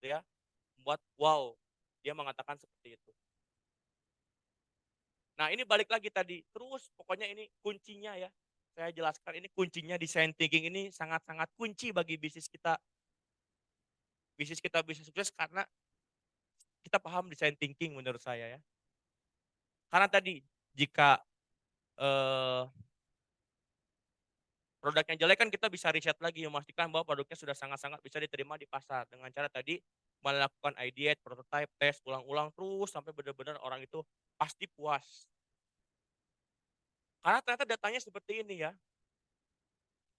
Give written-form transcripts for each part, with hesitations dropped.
gitu ya, membuat wow, dia mengatakan seperti itu. Nah, ini balik lagi tadi, terus pokoknya ini kuncinya ya, saya jelaskan ini kuncinya design thinking ini sangat-sangat kunci bagi bisnis kita bisa sukses karena kita paham design thinking menurut saya ya. Karena tadi, jika, eee, produknya jelek kan kita bisa riset lagi memastikan bahwa produknya sudah sangat-sangat bisa diterima di pasar dengan cara tadi, melakukan ideate, prototype, tes ulang-ulang terus sampai benar-benar orang itu pasti puas. Karena ternyata datanya seperti ini ya,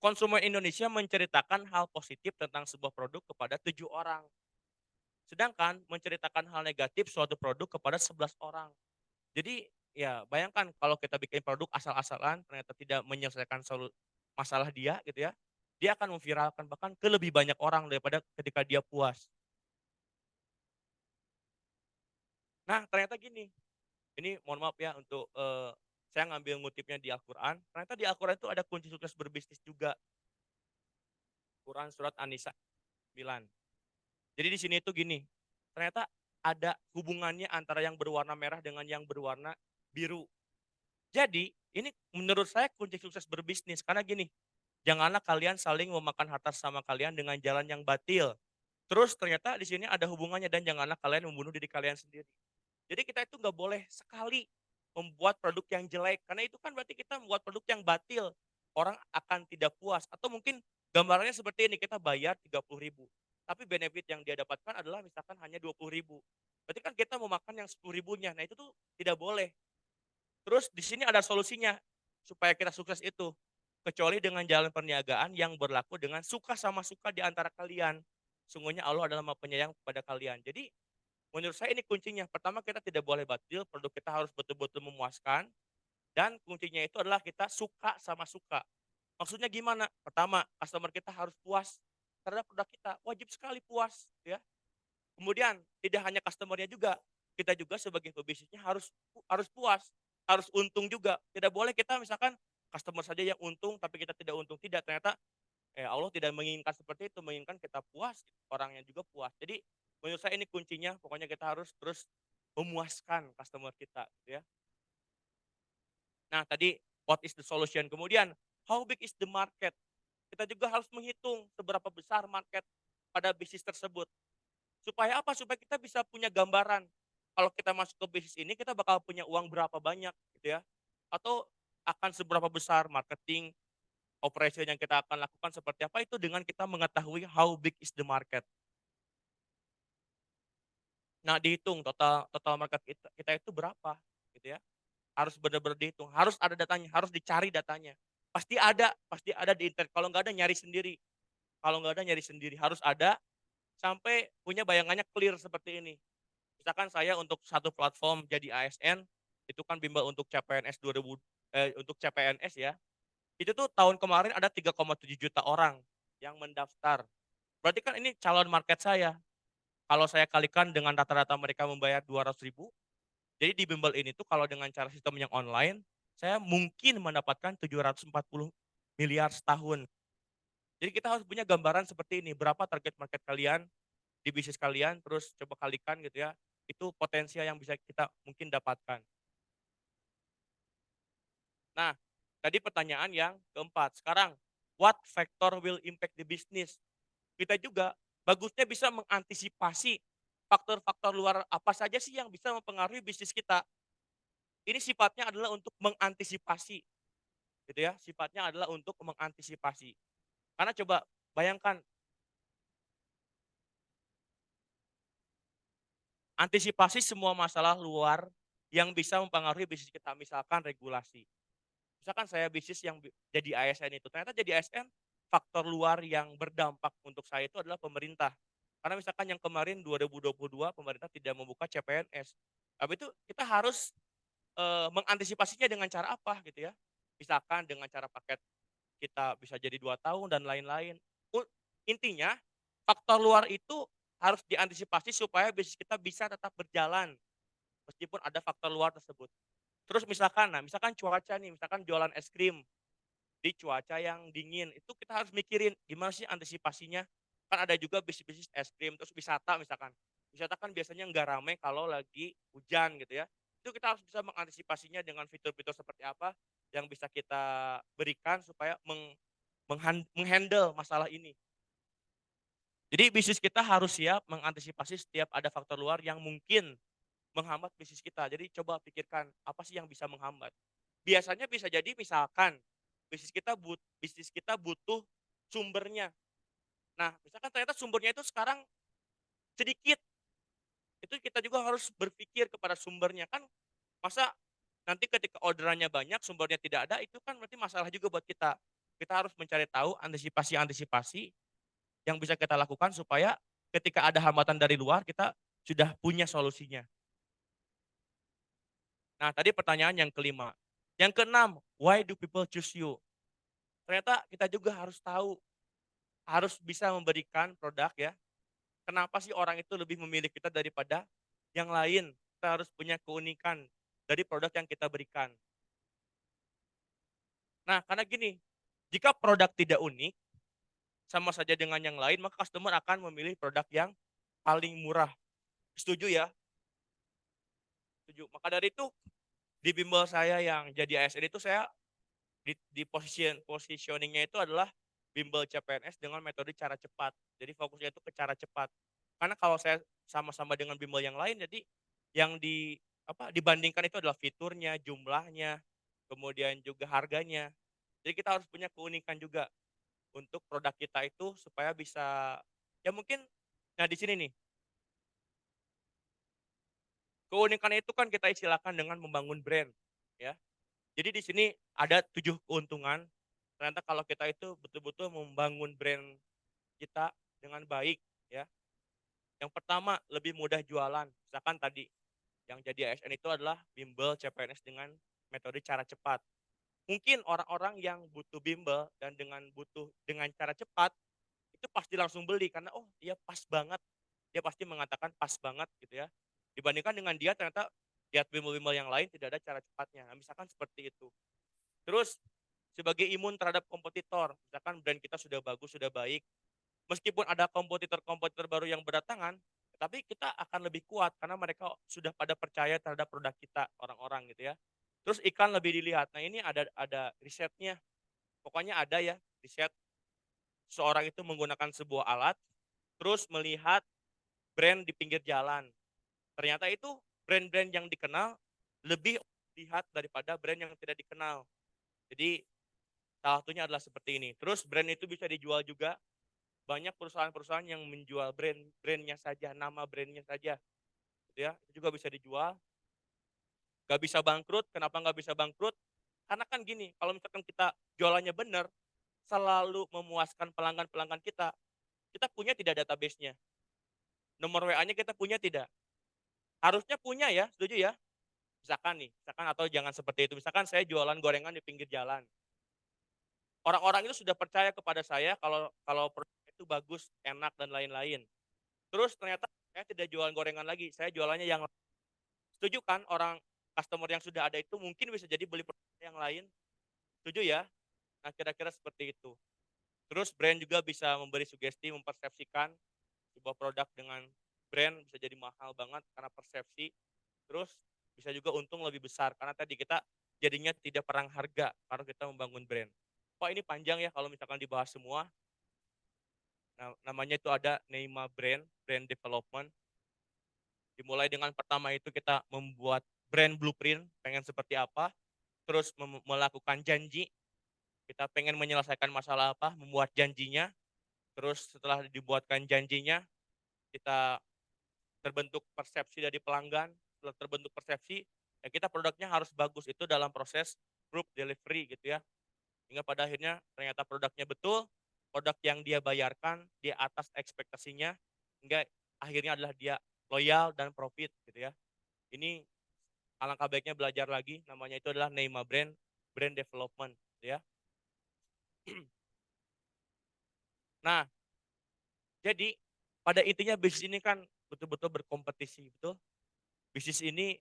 konsumen Indonesia menceritakan hal positif tentang sebuah produk kepada 7 orang, sedangkan menceritakan hal negatif suatu produk kepada 11 orang. Jadi, ya bayangkan kalau kita bikin produk asal-asalan ternyata tidak menyelesaikan masalah dia gitu ya, dia akan memviralkan bahkan ke lebih banyak orang daripada ketika dia puas. Nah, ternyata gini, ini mohon maaf ya untuk, saya ngambil ngutipnya di Al-Qur'an, ternyata di Al-Qur'an itu ada kunci sukses berbisnis juga, Quran surat An-Nisa 9. Jadi di sini itu gini, ternyata ada hubungannya antara yang berwarna merah dengan yang berwarna biru. Jadi, ini menurut saya kunci sukses berbisnis karena gini, janganlah kalian saling memakan harta sama kalian dengan jalan yang batil. Terus ternyata di sini ada hubungannya dan janganlah kalian membunuh diri kalian sendiri. Jadi kita itu nggak boleh sekali membuat produk yang jelek, karena itu kan berarti kita membuat produk yang batil. Orang akan tidak puas atau mungkin gambarannya seperti ini, kita bayar 30.000 tapi benefit yang dia dapatkan adalah misalkan hanya 20.000. Berarti kan kita mau makan yang 10.000-nya. Nah, itu tuh tidak boleh. Terus di sini ada solusinya supaya kita sukses itu, kecuali dengan jalan perniagaan yang berlaku dengan suka sama suka di antara kalian. Sungguhnya Allah adalah Maha Penyayang kepada kalian. Jadi menurut saya ini kuncinya. Pertama kita tidak boleh batil, produk kita harus betul-betul memuaskan dan kuncinya itu adalah kita suka sama suka. Maksudnya gimana? Pertama, customer kita harus puas terhadap produk kita, wajib sekali puas ya. Kemudian tidak hanya customer-nya juga, kita juga sebagai pebisnisnya harus puas, harus untung juga. Tidak boleh kita misalkan customer saja yang untung tapi kita tidak untung, tidak. Ternyata, Allah tidak menginginkan seperti itu, menginginkan kita puas, orangnya juga puas. Jadi menurut saya ini kuncinya, pokoknya kita harus terus memuaskan customer kita gitu ya. Nah tadi what is the solution, kemudian how big is the market? Kita juga harus menghitung seberapa besar market pada bisnis tersebut. Supaya apa? Supaya kita bisa punya gambaran, kalau kita masuk ke bisnis ini kita bakal punya uang berapa banyak gitu ya, atau akan seberapa besar marketing, operation yang kita akan lakukan seperti apa, itu dengan kita mengetahui how big is the market. Nah dihitung total total market kita kita itu berapa gitu ya, harus benar-benar dihitung, harus ada datanya, harus dicari datanya. Pasti ada di internet, kalau nggak ada nyari sendiri, kalau nggak ada nyari sendiri, harus ada sampai punya bayangannya clear seperti ini. Misalkan saya untuk satu platform jadi ASN, itu kan bimbel untuk CPNS 2000 untuk CPNS ya, itu tuh tahun kemarin ada 3,7 juta orang yang mendaftar. Berarti kan ini calon market saya. Kalau saya kalikan dengan rata-rata mereka membayar 200.000, jadi di bimbel ini tuh kalau dengan cara sistem yang online, saya mungkin mendapatkan 740 miliar setahun. Jadi kita harus punya gambaran seperti ini, berapa target market kalian di bisnis kalian, terus coba kalikan gitu ya, itu potensial yang bisa kita mungkin dapatkan. Nah, tadi pertanyaan yang keempat, sekarang what factor will impact the business? Kita juga bagusnya bisa mengantisipasi faktor-faktor luar apa saja sih yang bisa mempengaruhi bisnis kita. Ini sifatnya adalah untuk mengantisipasi, gitu ya, sifatnya adalah untuk mengantisipasi. Karena coba bayangkan, antisipasi semua masalah luar yang bisa mempengaruhi bisnis kita, misalkan regulasi. Misalkan saya bisnis yang jadi ASN itu, ternyata jadi ASN faktor luar yang berdampak untuk saya itu adalah pemerintah. Karena misalkan yang kemarin 2022 pemerintah tidak membuka CPNS. Tapi itu kita harus, mengantisipasinya dengan cara apa gitu ya. Misalkan dengan cara paket kita bisa jadi 2 tahun dan lain-lain. Intinya faktor luar itu harus diantisipasi supaya bisnis kita bisa tetap berjalan meskipun ada faktor luar tersebut. Terus misalkan, nah misalkan cuaca nih, misalkan jualan es krim di cuaca yang dingin, itu kita harus mikirin gimana sih antisipasinya. Kan ada juga bisnis-bisnis es krim, terus wisata misalkan. Wisata kan biasanya nggak ramai kalau lagi hujan gitu ya. Itu kita harus bisa mengantisipasinya dengan fitur-fitur seperti apa yang bisa kita berikan supaya menghandle masalah ini. Jadi bisnis kita harus siap mengantisipasi setiap ada faktor luar yang mungkin menghambat bisnis kita. Jadi coba pikirkan, apa sih yang bisa menghambat? Biasanya bisa jadi misalkan bisnis kita butuh sumbernya. Nah, misalkan ternyata sumbernya itu sekarang sedikit, itu kita juga harus berpikir kepada sumbernya. Kan masa nanti ketika orderannya banyak, sumbernya tidak ada, itu kan berarti masalah juga buat kita. Kita harus mencari tahu antisipasi-antisipasi yang bisa kita lakukan supaya ketika ada hambatan dari luar, kita sudah punya solusinya. Nah, tadi pertanyaan yang kelima. Yang keenam, why do people choose you? Ternyata kita juga harus tahu, harus bisa memberikan produk ya. Kenapa sih orang itu lebih memilih kita daripada yang lain? Kita harus punya keunikan dari produk yang kita berikan. Nah, karena gini, jika produk tidak unik, sama saja dengan yang lain, maka customer akan memilih produk yang paling murah. Setuju ya? Setuju. Maka dari itu, di bimbel saya yang jadi ASN itu saya di positioning-nya itu adalah bimbel CPNS dengan metode cara cepat. Jadi fokusnya itu ke cara cepat. Karena kalau saya sama-sama dengan bimbel yang lain, jadi yang dibandingkan itu adalah fiturnya, jumlahnya, kemudian juga harganya. Jadi kita harus punya keunikan juga untuk produk kita itu supaya bisa ya mungkin nah di sini nih, keunikan itu kan kita istilahkan dengan membangun brand, ya. Jadi di sini ada 7 keuntungan, ternyata kalau kita itu betul-betul membangun brand kita dengan baik, ya. Yang pertama, lebih mudah jualan. Misalkan tadi, yang jadi ASN itu adalah bimbel CPNS dengan metode cara cepat. Mungkin orang-orang yang butuh bimbel dan dengan cara cepat, itu pasti langsung beli karena, "Oh, dia pas banget." Dia pasti mengatakan pas banget gitu ya. Dibandingkan dengan dia ternyata lihat bimbel-bimbel yang lain tidak ada cara cepatnya. Nah, misalkan seperti itu. Terus sebagai imun terhadap kompetitor, misalkan brand kita sudah bagus, sudah baik, meskipun ada kompetitor-kompetitor baru yang berdatangan, tapi kita akan lebih kuat karena mereka sudah pada percaya terhadap produk kita, orang-orang gitu ya. Terus iklan lebih dilihat. Nah, ini ada risetnya. Pokoknya ada ya riset seorang itu menggunakan sebuah alat, terus melihat brand di pinggir jalan. Ternyata itu brand-brand yang dikenal lebih lihat daripada brand yang tidak dikenal. Jadi salah satunya adalah seperti ini. Terus brand itu bisa dijual juga. Banyak perusahaan-perusahaan yang menjual brand-brandnya saja, nama brandnya saja, gitu ya. Itu juga bisa dijual. Nggak bisa bangkrut. Kenapa nggak bisa bangkrut? Karena kan gini, kalau misalkan kita jualannya benar, selalu memuaskan pelanggan-pelanggan kita punya tidak database-nya? Nomor WA-nya kita punya tidak? Harusnya punya ya, setuju ya? Misalkan atau jangan seperti itu, misalkan saya jualan gorengan di pinggir jalan. Orang-orang itu sudah percaya kepada saya kalau kalau produknya itu bagus, enak dan lain-lain. Terus ternyata saya tidak jualan gorengan lagi, saya jualannya yang setuju kan orang customer yang sudah ada itu mungkin bisa jadi beli produk yang lain, setuju ya? Nah, kira-kira seperti itu. Terus brand juga bisa memberi sugesti, mempersepsikan sebuah produk dengan brand bisa jadi mahal banget karena persepsi. Terus bisa juga untung lebih besar karena tadi kita jadinya tidak perang harga kalau kita membangun brand. Wah, ini panjang ya kalau misalkan dibahas semua. Nah, namanya itu ada Neima brand development. Dimulai dengan pertama itu kita membuat brand blueprint, pengen seperti apa, terus melakukan janji, kita pengen menyelesaikan masalah apa, membuat janjinya, terus setelah dibuatkan janjinya, kita terbentuk persepsi dari pelanggan, setelah terbentuk persepsi, ya kita produknya harus bagus, itu dalam proses proof delivery gitu ya. Hingga pada akhirnya ternyata produknya betul, produk yang dia bayarkan di atas ekspektasinya, hingga akhirnya adalah dia loyal dan profit gitu ya. Ini alangkah baiknya belajar lagi, namanya itu adalah Neima brand development gitu ya. Nah, jadi pada intinya bisnis ini kan betul-betul berkompetisi, betul? Bisnis ini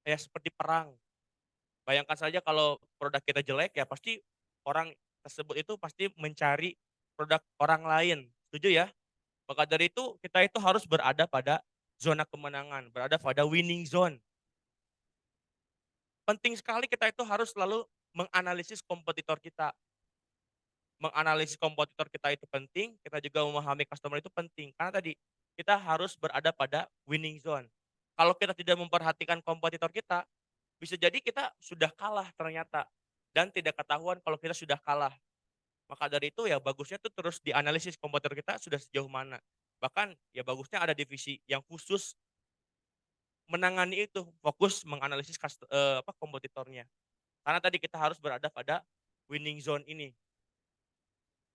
kayak seperti perang. Bayangkan saja kalau produk kita jelek ya pasti orang tersebut itu pasti mencari produk orang lain, setuju ya? Maka dari itu, kita itu harus berada pada zona kemenangan, berada pada winning zone. Penting sekali kita itu harus selalu menganalisis kompetitor kita. Menganalisis kompetitor kita itu penting, kita juga memahami customer itu penting. Karena tadi, kita harus berada pada winning zone. Kalau kita tidak memperhatikan kompetitor kita, bisa jadi kita sudah kalah ternyata, dan tidak ketahuan kalau kita sudah kalah. Maka dari itu ya bagusnya tuh terus dianalisis kompetitor kita sudah sejauh mana. Bahkan ya bagusnya ada divisi yang khusus menangani itu, fokus menganalisis kompetitornya. Karena tadi kita harus berada pada winning zone ini.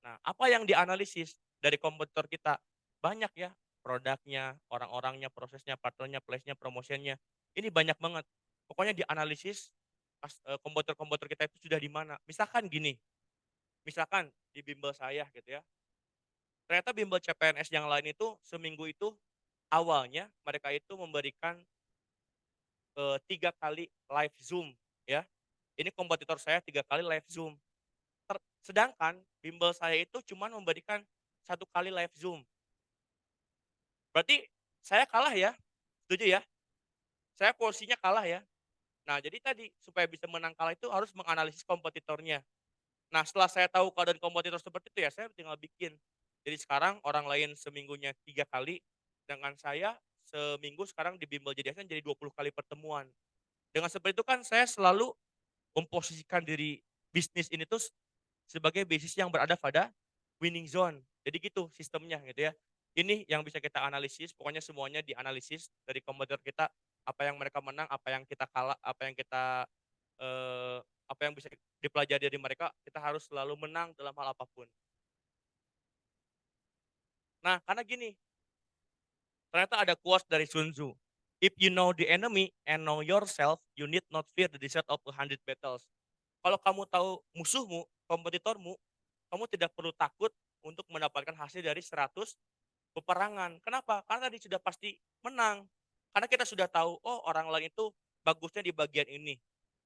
Nah, apa yang dianalisis dari kompetitor kita? Banyak ya, produknya, orang-orangnya, prosesnya, partnernya, place-nya, promotion-nya. Ini banyak banget. Pokoknya dianalisis kompetitor-kompetitor kita itu sudah di mana. Misalkan gini, misalkan di bimbel saya gitu ya, ternyata bimbel CPNS yang lain itu seminggu itu awalnya mereka itu memberikan 3 kali live Zoom ya. Ini kompetitor saya 3 kali live Zoom. Sedangkan bimbel saya itu cuma memberikan 1 kali live Zoom. Berarti saya kalah ya, setuju ya? Saya posisinya kalah ya. Nah, jadi tadi supaya bisa menang kalah itu harus menganalisis kompetitornya. Nah, setelah saya tahu keadaan kompetitor seperti itu ya, saya tinggal bikin. Jadi sekarang orang lain seminggunya 3 kali, dengan saya seminggu sekarang di bimbel JDS jadi 20 kali pertemuan. Dengan seperti itu kan saya selalu memposisikan diri bisnis ini tuh sebagai bisnis yang berada pada winning zone. Jadi gitu sistemnya gitu ya. Ini yang bisa kita analisis, pokoknya semuanya dianalisis dari kompetitor kita, apa yang mereka menang, apa yang kita kalah, apa yang bisa dipelajari dari mereka, kita harus selalu menang dalam hal apapun. Nah, karena gini, ternyata ada quotes dari Sun Tzu. If you know the enemy and know yourself, you need not fear the result of 100 battles. Kalau kamu tahu musuhmu, kompetitormu, kamu tidak perlu takut untuk mendapatkan hasil dari 100 peperangan. Kenapa? Karena tadi sudah pasti menang. Karena kita sudah tahu, oh orang lain itu bagusnya di bagian ini.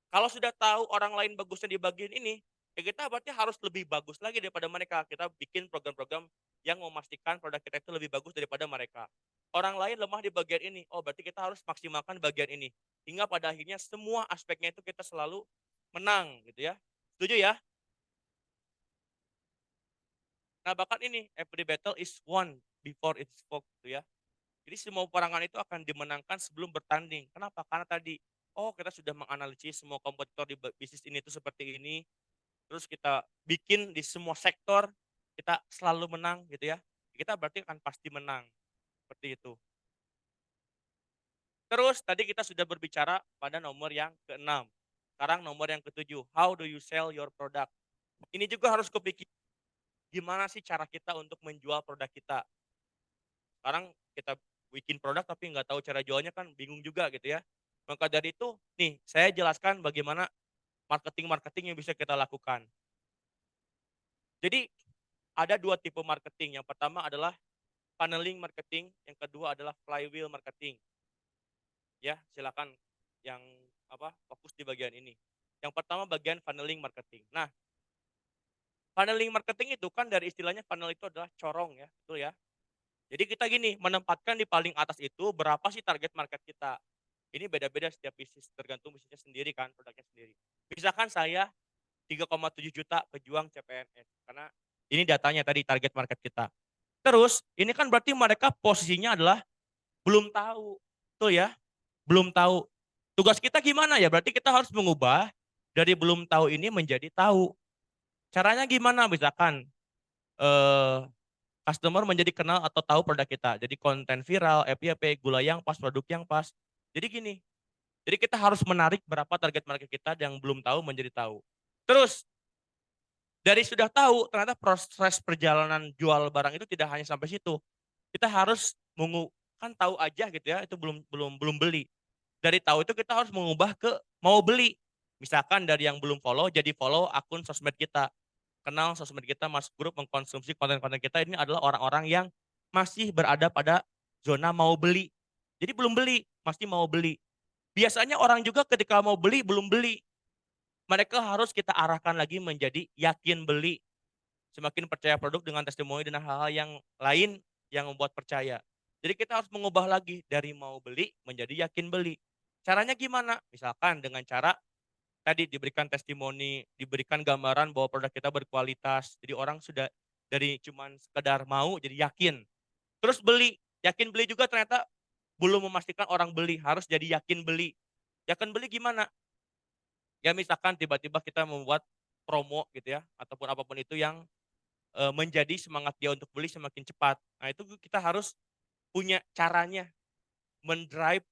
Kalau sudah tahu orang lain bagusnya di bagian ini, ya kita berarti harus lebih bagus lagi daripada mereka. Kita bikin program-program yang memastikan produk kita itu lebih bagus daripada mereka. Orang lain lemah di bagian ini, oh berarti kita harus maksimalkan bagian ini. Hingga pada akhirnya semua aspeknya itu kita selalu menang gitu ya. Setuju ya? Nah bahkan ini, every battle is won before it's fought gitu ya. Jadi semua peperangan itu akan dimenangkan sebelum bertanding. Kenapa? Karena tadi, oh kita sudah menganalisis semua kompetitor di bisnis ini itu seperti ini, terus kita bikin di semua sektor, kita selalu menang gitu ya. Kita berarti akan pasti menang, seperti itu. Terus tadi kita sudah berbicara pada nomor yang keenam. Sekarang nomor yang ketujuh, how do you sell your product? Ini juga harus kepikir, gimana sih cara kita untuk menjual produk kita. Sekarang kita bikin produk tapi nggak tahu cara jualnya kan bingung juga gitu ya. Maka dari itu, nih saya jelaskan bagaimana marketing-marketing yang bisa kita lakukan. Jadi ada 2 tipe marketing. Yang pertama adalah funneling marketing, yang kedua adalah flywheel marketing. Ya, silakan yang fokus di bagian ini. Yang pertama bagian funneling marketing. Nah, funneling marketing itu kan dari istilahnya funnel itu adalah corong ya, betul ya. Jadi kita gini, menempatkan di paling atas itu berapa sih target market kita. Ini beda-beda setiap bisnis, tergantung bisnisnya sendiri kan, produknya sendiri. Misalkan saya 3,7 juta pejuang CPNS, karena ini datanya tadi target market kita. Terus, ini kan berarti mereka posisinya adalah belum tahu. Tuh ya, belum tahu. Tugas kita gimana ya? Berarti kita harus mengubah dari belum tahu ini menjadi tahu. Caranya gimana? Misalkan, eh, customer menjadi kenal atau tahu produk kita. Jadi konten viral, FYP, gula yang pas, produk yang pas. Jadi gini, jadi kita harus menarik berapa target market kita yang belum tahu menjadi tahu. Terus dari sudah tahu ternyata proses perjalanan jual barang itu tidak hanya sampai situ. Kita harus kan tahu aja gitu ya, itu belum belum belum beli. Dari tahu itu kita harus mengubah ke mau beli. Misalkan dari yang belum follow jadi follow akun sosmed kita. Kenal sosmed kita, masuk grup, mengkonsumsi konten-konten kita, ini adalah orang-orang yang masih berada pada zona mau beli. Jadi belum beli, masih mau beli. Biasanya orang juga ketika mau beli belum beli. Mereka harus kita arahkan lagi menjadi yakin beli. Semakin percaya produk dengan testimoni dan hal-hal yang lain yang membuat percaya. Jadi kita harus mengubah lagi dari mau beli menjadi yakin beli. Caranya gimana? Misalkan dengan cara tadi diberikan testimoni, diberikan gambaran bahwa produk kita berkualitas. Jadi orang sudah dari cuman sekedar mau jadi yakin. Terus beli, yakin beli juga ternyata belum memastikan orang beli, harus jadi yakin beli. Yakin beli gimana? Ya misalkan tiba-tiba kita membuat promo gitu ya, ataupun apapun itu yang, menjadi semangat dia untuk beli semakin cepat. Nah itu kita harus punya caranya,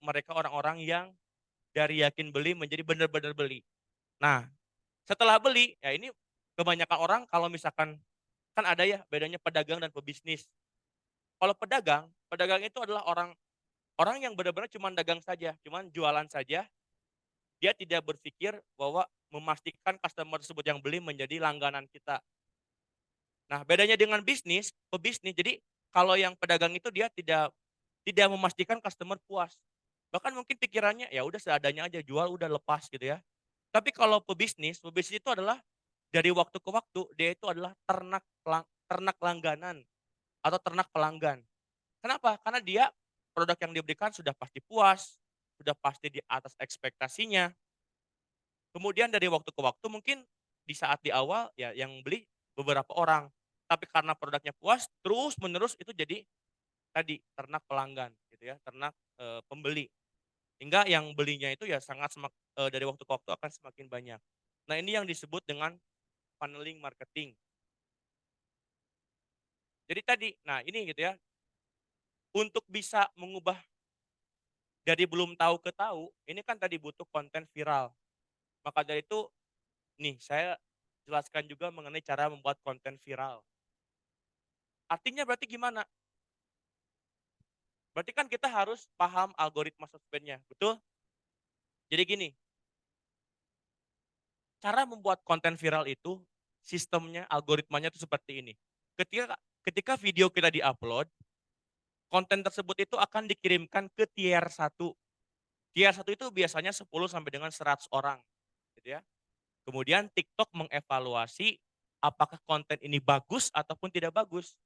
mereka orang-orang yang dari yakin beli menjadi benar-benar beli. Nah, setelah beli, ya ini kebanyakan orang kalau misalkan kan ada ya bedanya pedagang dan pebisnis. Kalau pedagang, pedagang itu adalah orang orang yang benar-benar cuman dagang saja, cuman jualan saja, dia tidak berpikir bahwa memastikan customer tersebut yang beli menjadi langganan kita. Nah, bedanya dengan pebisnis, jadi kalau yang pedagang itu dia tidak tidak memastikan customer puas. Bahkan mungkin pikirannya, ya udah seadanya aja, jual udah lepas gitu ya. Tapi kalau pebisnis itu adalah dari waktu ke waktu, dia itu adalah ternak langganan atau ternak pelanggan. Kenapa? Karena dia produk yang diberikan sudah pasti puas, sudah pasti di atas ekspektasinya. Kemudian dari waktu ke waktu mungkin di saat di awal ya yang beli beberapa orang, tapi karena produknya puas, terus-menerus itu jadi tadi ternak pelanggan gitu ya, ternak, pembeli. Hingga yang belinya itu ya dari waktu ke waktu akan semakin banyak. Nah ini yang disebut dengan funneling marketing. Jadi tadi, nah ini gitu ya, untuk bisa mengubah dari belum tahu ke tahu, ini kan tadi butuh konten viral. Maka dari itu, nih saya jelaskan juga mengenai cara membuat konten viral. Artinya berarti gimana? Berarti kan kita harus paham algoritma sosmednya, betul? Jadi gini, cara membuat konten viral itu, sistemnya, algoritmanya itu seperti ini. Ketika ketika video kita di-upload, konten tersebut itu akan dikirimkan ke tier satu. Tier satu itu biasanya 10 sampai dengan 100 orang, gitu ya. Kemudian TikTok mengevaluasi apakah konten ini bagus ataupun tidak bagus.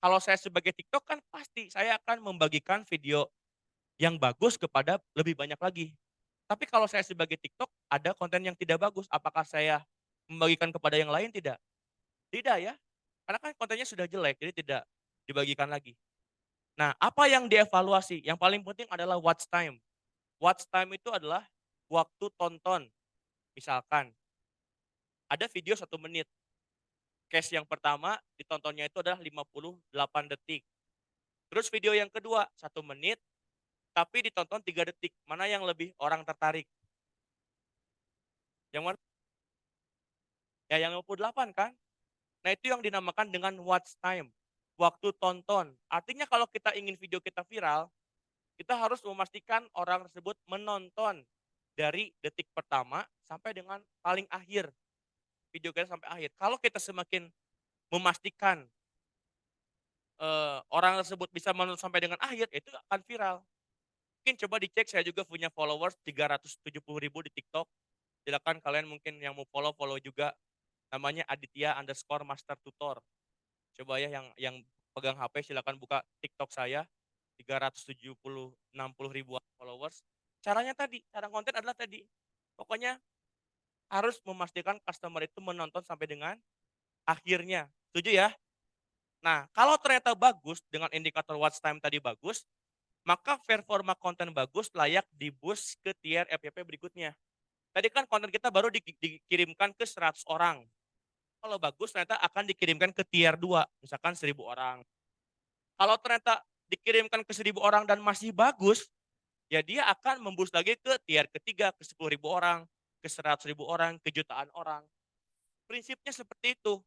Kalau saya sebagai TikTok kan pasti saya akan membagikan video yang bagus kepada lebih banyak lagi. Tapi kalau saya sebagai TikTok ada konten yang tidak bagus, apakah saya membagikan kepada yang lain tidak? Tidak ya, karena kan kontennya sudah jelek, jadi tidak dibagikan lagi. Nah, apa yang dievaluasi? Yang paling penting adalah watch time. Watch time itu adalah waktu tonton. Misalkan ada video 1 menit, case yang pertama ditontonnya itu adalah 58 detik. Terus video yang kedua 1 menit, tapi ditonton 3 detik. Mana yang lebih orang tertarik? Yang mana? Ya yang 58 kan? Nah itu yang dinamakan dengan watch time, waktu tonton. Artinya kalau kita ingin video kita viral, kita harus memastikan orang tersebut menonton dari detik pertama sampai dengan paling akhir, video kita sampai akhir. Kalau kita semakin memastikan, orang tersebut bisa menonton sampai dengan akhir, itu akan viral. Mungkin coba dicek, saya juga punya followers 370.000 di TikTok. Silakan kalian mungkin yang mau follow, follow juga. Namanya Aditya_Master Tutor. Coba ya yang pegang HP silakan buka TikTok saya, 360 ribuan followers. Caranya tadi, cara konten adalah tadi, pokoknya harus memastikan customer itu menonton sampai dengan akhirnya. Setuju ya? Nah, kalau ternyata bagus dengan indikator watch time tadi bagus, maka performa konten bagus layak di-boost ke tier FYP berikutnya. Tadi kan konten kita baru dikirimkan ke 100 orang. Kalau bagus ternyata akan dikirimkan ke tier 2, misalkan 1.000 orang. Kalau ternyata dikirimkan ke 1.000 orang dan masih bagus, ya dia akan memboost lagi ke tier ketiga, ke 10.000 orang, ke 100.000 orang, ke jutaan orang. Prinsipnya seperti itu.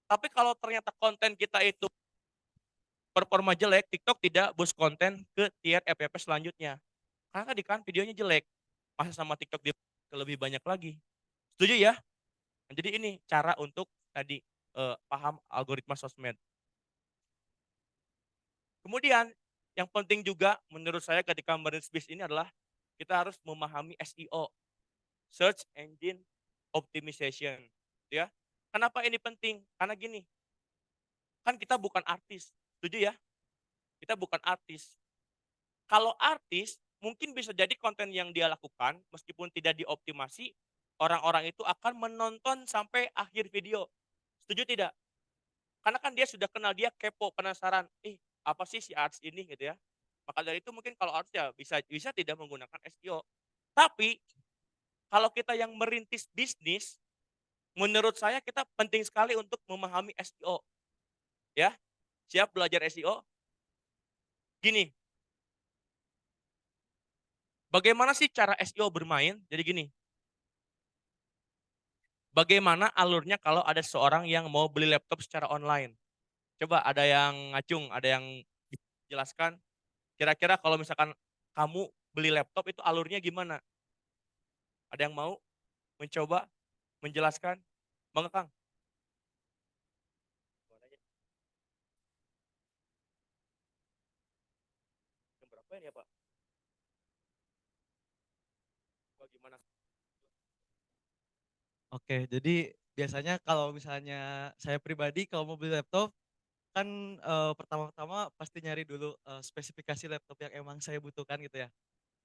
Tapi kalau ternyata konten kita itu performa jelek, TikTok tidak boost konten ke tier FYP selanjutnya. Karena tadi kan videonya jelek, masa sama TikTok dia ke lebih banyak lagi. Setuju ya? Nah, jadi ini cara untuk tadi paham algoritma sosmed. Kemudian yang penting juga menurut saya ketika merintis bisnis ini adalah kita harus memahami SEO, Search Engine Optimization, gitu ya. Kenapa ini penting? Karena gini, kan kita bukan artis, setuju ya? Kita bukan artis. Kalau artis, mungkin bisa jadi konten yang dia lakukan, meskipun tidak dioptimasi, orang-orang itu akan menonton sampai akhir video. Setuju tidak? Karena kan dia sudah kenal, dia kepo, penasaran, "Ih, apa sih si artis ini?" Gitu ya. Maka dari itu mungkin kalau artis ya bisa bisa tidak menggunakan SEO. Tapi, kalau kita yang merintis bisnis, menurut saya kita penting sekali untuk memahami SEO, ya. Siap belajar SEO? Gini, bagaimana sih cara SEO bermain? Jadi gini, bagaimana alurnya kalau ada seseorang yang mau beli laptop secara online? Coba ada yang ngacung, ada yang jelaskan, kira-kira kalau misalkan kamu beli laptop itu alurnya gimana? Ada yang mau mencoba menjelaskan? Bang Kang? Jam berapa ini ya, Pak? Gimana? Oke, jadi biasanya kalau misalnya saya pribadi kalau mau beli laptop kan, pertama-tama pasti nyari dulu, spesifikasi laptop yang emang saya butuhkan gitu ya.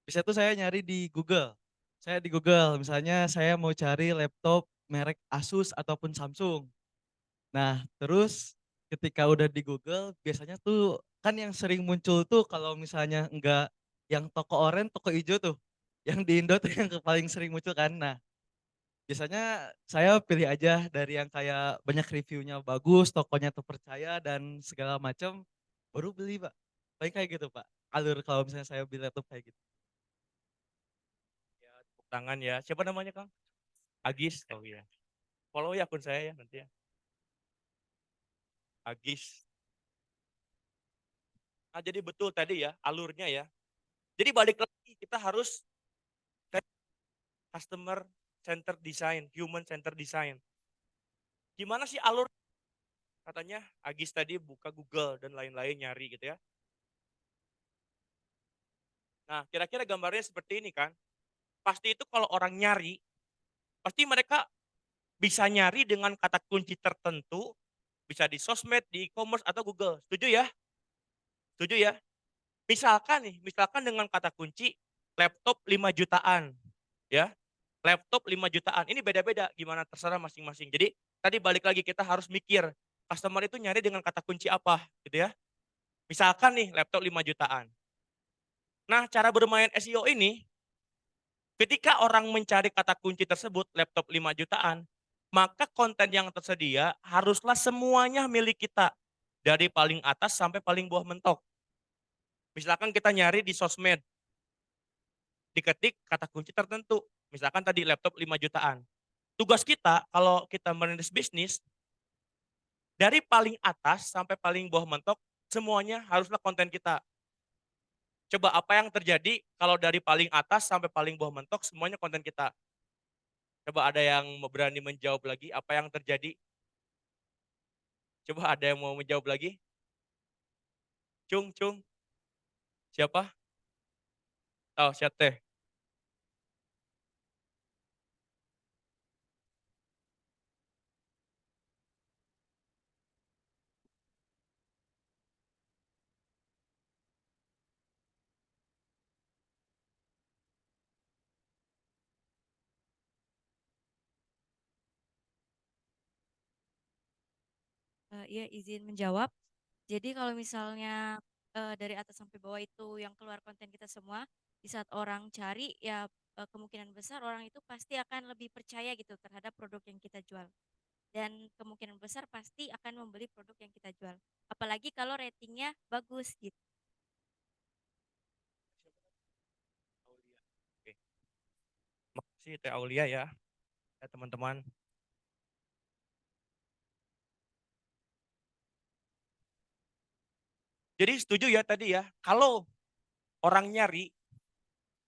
Bisa tuh saya nyari di Google. Saya di Google misalnya saya mau cari laptop merek Asus ataupun Samsung. Nah, terus ketika udah di Google biasanya tuh kan yang sering muncul tuh kalau misalnya enggak yang toko oranye, toko ijo tuh. Yang di Indo tuh yang paling sering muncul kan. Nah, biasanya saya pilih aja dari yang kayak banyak reviewnya bagus, tokonya terpercaya dan segala macam, baru beli, Pak. Paling kayak gitu, Pak, alur kalau misalnya saya beli laptop kayak gitu. Ya, tepuk tangan ya. Siapa namanya, Kang? Agis? Oh iya. Follow ya akun saya ya nanti ya. Agis. Nah, jadi betul tadi ya, alurnya ya. Jadi balik lagi, kita harus ke customer center design, human center design. Gimana sih alur? Katanya Agis tadi buka Google dan lain-lain nyari gitu ya. Nah, kira-kira gambarnya seperti ini kan. Pasti itu kalau orang nyari, pasti mereka bisa nyari dengan kata kunci tertentu, bisa di sosmed, di e-commerce atau Google. Setuju ya? Setuju ya? Misalkan nih, misalkan dengan kata kunci laptop 5 jutaan, ya. Laptop 5 jutaan, ini beda-beda gimana terserah masing-masing. Jadi tadi balik lagi kita harus mikir, customer itu nyari dengan kata kunci apa gitu ya. Misalkan nih laptop 5 jutaan. Nah, cara bermain SEO ini, ketika orang mencari kata kunci tersebut laptop 5 jutaan, maka konten yang tersedia haruslah semuanya milik kita. Dari paling atas sampai paling bawah mentok. Misalkan kita nyari di sosmed, diketik kata kunci tertentu. Misalkan tadi laptop 5 jutaan. Tugas kita kalau kita merintis bisnis, dari paling atas sampai paling bawah mentok, semuanya haruslah konten kita. Coba apa yang terjadi kalau dari paling atas sampai paling bawah mentok semuanya konten kita. Coba ada yang berani menjawab lagi apa yang terjadi? Coba ada yang mau menjawab lagi? Cung, cung. Siapa? Tahu siapa teh? Iya izin menjawab. Jadi kalau misalnya, dari atas sampai bawah itu yang keluar konten kita semua, di saat orang cari ya, kemungkinan besar orang itu pasti akan lebih percaya gitu terhadap produk yang kita jual. Dan kemungkinan besar pasti akan membeli produk yang kita jual. Apalagi kalau ratingnya bagus gitu. Oke. Makasih Teh Aulia ya, ya teman-teman. Jadi setuju ya tadi ya, kalau orang nyari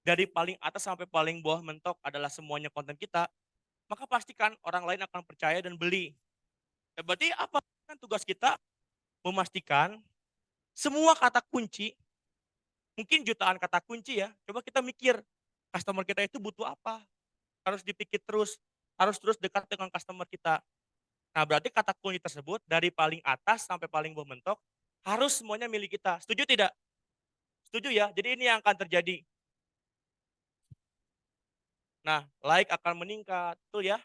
dari paling atas sampai paling bawah mentok adalah semuanya konten kita, maka pastikan orang lain akan percaya dan beli. Ya, berarti apa? Kan tugas kita memastikan semua kata kunci, mungkin jutaan kata kunci ya, coba kita mikir, customer kita itu butuh apa? Harus dipikir terus, harus terus dekat dengan customer kita. Nah, berarti kata kunci tersebut dari paling atas sampai paling bawah mentok Harus semuanya milik kita. Setuju tidak? Setuju ya? Jadi ini yang akan terjadi. Nah, like akan meningkat, betul ya?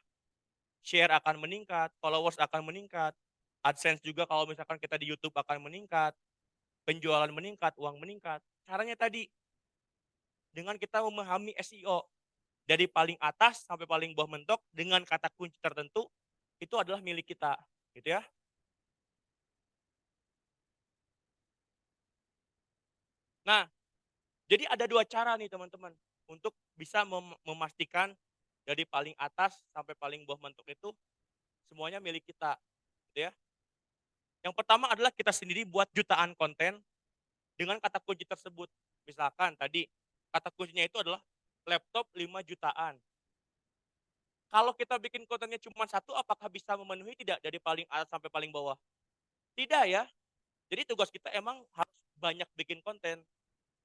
Share akan meningkat, followers akan meningkat, AdSense juga kalau misalkan kita di YouTube akan meningkat, penjualan meningkat, uang meningkat. Caranya tadi, dengan kita memahami SEO. Dari paling atas sampai paling bawah mentok dengan kata kunci tertentu, itu adalah milik kita, gitu ya. Nah, jadi ada 2 cara nih teman-teman, untuk bisa memastikan dari paling atas sampai paling bawah mentok itu semuanya milik kita, gitu ya. Yang pertama adalah kita sendiri buat jutaan konten dengan kata kunci tersebut. Misalkan tadi, kata kuncinya itu adalah laptop 5 jutaan. Kalau kita bikin kontennya cuma satu, apakah bisa memenuhi tidak dari paling atas sampai paling bawah? Tidak ya. Jadi tugas kita emang harus banyak bikin konten.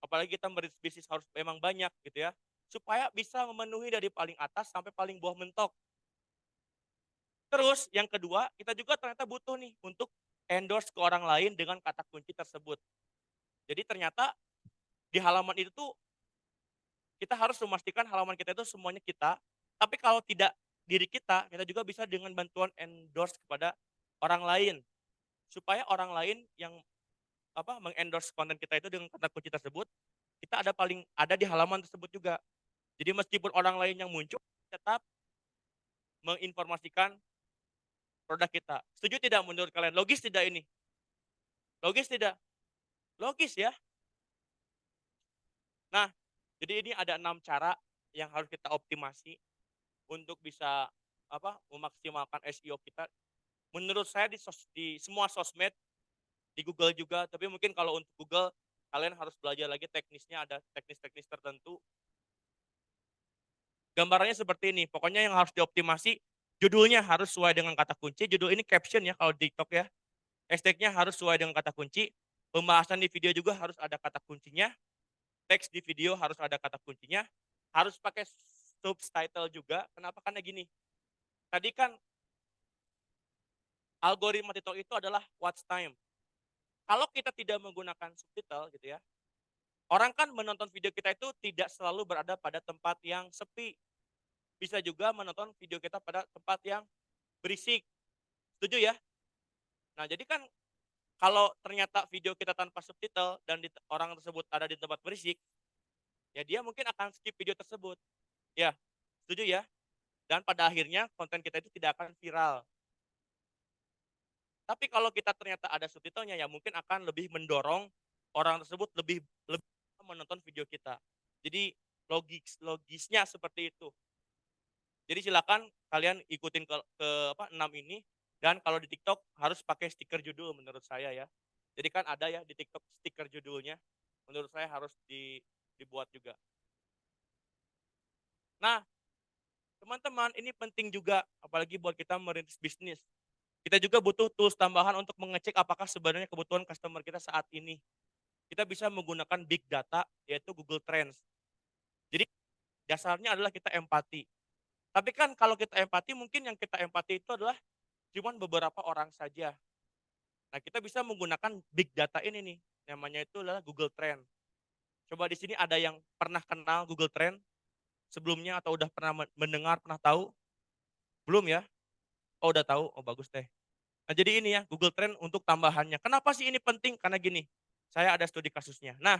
Apalagi kita merintis bisnis harus memang banyak gitu ya. Supaya bisa memenuhi dari paling atas sampai paling bawah mentok. Terus yang kedua, kita juga ternyata butuh nih untuk endorse ke orang lain dengan kata kunci tersebut. Jadi ternyata di halaman itu tuh kita harus memastikan halaman kita itu semuanya kita. Tapi kalau tidak diri kita, kita juga bisa dengan bantuan endorse kepada orang lain. Supaya orang lain yang mengendorse konten kita itu dengan kata kunci tersebut, kita ada di halaman tersebut juga. Jadi meskipun orang lain yang muncul, tetap menginformasikan produk kita. Setuju tidak menurut kalian? Logis tidak ini? Logis tidak? Logis ya. Nah, jadi ini ada 6 cara yang harus kita optimasi untuk bisa memaksimalkan SEO kita. Menurut saya di semua sosmed, di Google juga, tapi mungkin kalau untuk Google kalian harus belajar lagi teknisnya, ada teknis-teknis tertentu. Gambarannya seperti ini, pokoknya yang harus dioptimasi, judulnya harus sesuai dengan kata kunci, judul ini caption ya kalau di TikTok ya. Hashtag-nya harus sesuai dengan kata kunci, pembahasan di video juga harus ada kata kuncinya, teks di video harus ada kata kuncinya, harus pakai subtitle juga. Kenapa? Karena gini, tadi kan algoritma TikTok itu adalah watch time. Kalau kita tidak menggunakan subtitle gitu ya, orang kan menonton video kita itu tidak selalu berada pada tempat yang sepi. Bisa juga menonton video kita pada tempat yang berisik. Setuju ya? Nah, jadi kan kalau ternyata video kita tanpa subtitle dan orang tersebut ada di tempat berisik, ya dia mungkin akan skip video tersebut. Ya, setuju ya? Dan pada akhirnya konten kita itu tidak akan viral. Tapi kalau kita ternyata ada subtitlenya, ya mungkin akan lebih mendorong orang tersebut lebih lebih menonton video kita. Jadi logisnya seperti itu. Jadi silakan kalian ikutin ke 6 ini, dan kalau di TikTok harus pakai stiker judul menurut saya ya. Jadi kan ada ya di TikTok stiker judulnya, menurut saya harus dibuat juga. Nah, teman-teman ini penting juga apalagi buat kita merintis bisnis. Kita juga butuh tools tambahan untuk mengecek apakah sebenarnya kebutuhan customer kita saat ini. Kita bisa menggunakan big data yaitu Google Trends. Jadi dasarnya adalah kita empati. Tapi kan kalau kita empati mungkin yang kita empati itu adalah cuman beberapa orang saja. Nah, kita bisa menggunakan big data ini nih, namanya itu adalah Google Trend. Coba di sini ada yang pernah kenal Google Trend sebelumnya atau udah pernah mendengar, pernah tahu? Belum ya? Oh, udah tahu? Oh, bagus deh. Nah, jadi ini ya, Google Trend untuk tambahannya. Kenapa sih ini penting? Karena gini, saya ada studi kasusnya. Nah,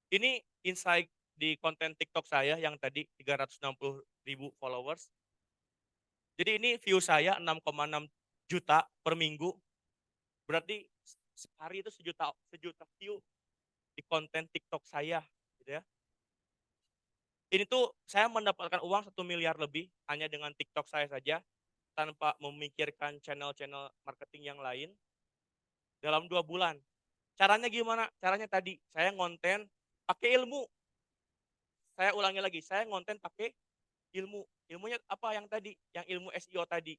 ini insight di konten TikTok saya yang tadi 360.000 followers. Jadi ini view saya 6,6 juta per minggu. Berarti sehari itu sejuta view di konten TikTok saya, gitu ya. Ini tuh saya mendapatkan uang 1 miliar lebih hanya dengan TikTok saya saja, tanpa memikirkan channel-channel marketing yang lain dalam 2 bulan. Caranya gimana? Caranya tadi, saya ngonten pakai ilmu. Saya ulangi lagi, saya ngonten pakai ilmu. Ilmunya apa yang tadi? Yang ilmu SEO tadi.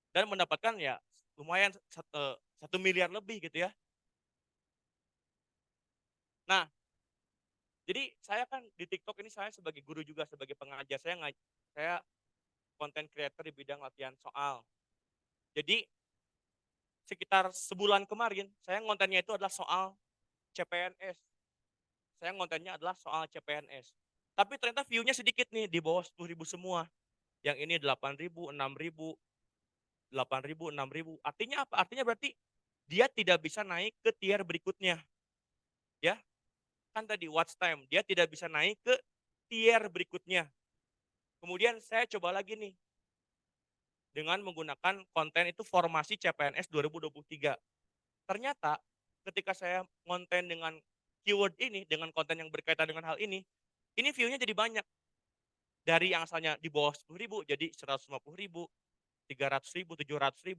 Dan mendapatkan ya lumayan 1 miliar lebih gitu ya. Nah, jadi saya kan di TikTok ini saya sebagai guru juga, sebagai pengajar. Saya content creator di bidang latihan soal. Jadi sekitar sebulan kemarin saya ngontennya itu adalah soal CPNS. Saya ngontennya adalah soal CPNS. Tapi ternyata view-nya sedikit nih, di bawah 10.000 semua. Yang ini 8.000, 6.000, 8.000, 6.000. Artinya apa? Artinya berarti dia tidak bisa naik ke tier berikutnya, ya. Kan tadi watch time, dia tidak bisa naik ke tier berikutnya. Kemudian saya coba lagi nih, dengan menggunakan konten itu formasi CPNS 2023. Ternyata ketika saya ngonten dengan keyword ini, dengan konten yang berkaitan dengan hal ini view-nya jadi banyak. Dari yang asalnya di bawah 10.000 jadi 150.000, 300.000, 700.000,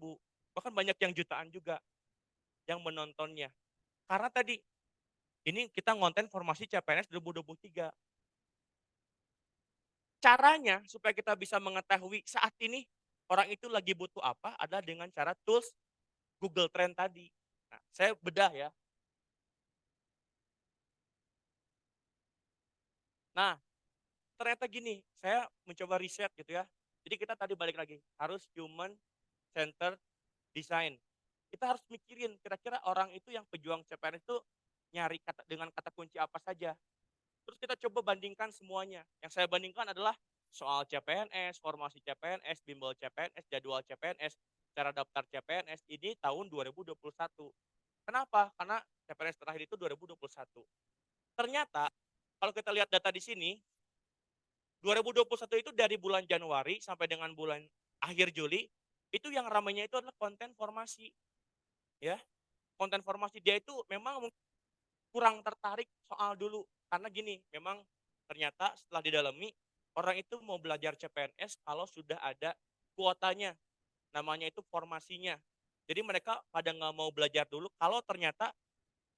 bahkan banyak yang jutaan juga yang menontonnya. Karena tadi, ini kita ngonten formasi CPNS 2023. Caranya supaya kita bisa mengetahui saat ini orang itu lagi butuh apa adalah dengan cara tools Google Trend tadi. Nah, saya bedah ya. Nah, ternyata gini, saya mencoba riset gitu ya. Jadi kita tadi balik lagi, harus human centered design. Kita harus mikirin kira-kira orang itu yang pejuang CPNS itu nyari dengan kata kunci apa saja. Terus kita coba bandingkan semuanya. Yang saya bandingkan adalah soal CPNS, formasi CPNS, bimbel CPNS, jadwal CPNS, cara daftar CPNS ini tahun 2021. Kenapa? Karena CPNS terakhir itu 2021. Ternyata kalau kita lihat data di sini, 2021 itu dari bulan Januari sampai dengan bulan akhir Juli, itu yang ramainya itu adalah konten formasi, ya. Konten formasi dia itu memang kurang tertarik soal dulu. Karena gini, memang ternyata setelah didalami, orang itu mau belajar CPNS kalau sudah ada kuotanya, namanya itu formasinya. Jadi mereka pada nggak mau belajar dulu kalau ternyata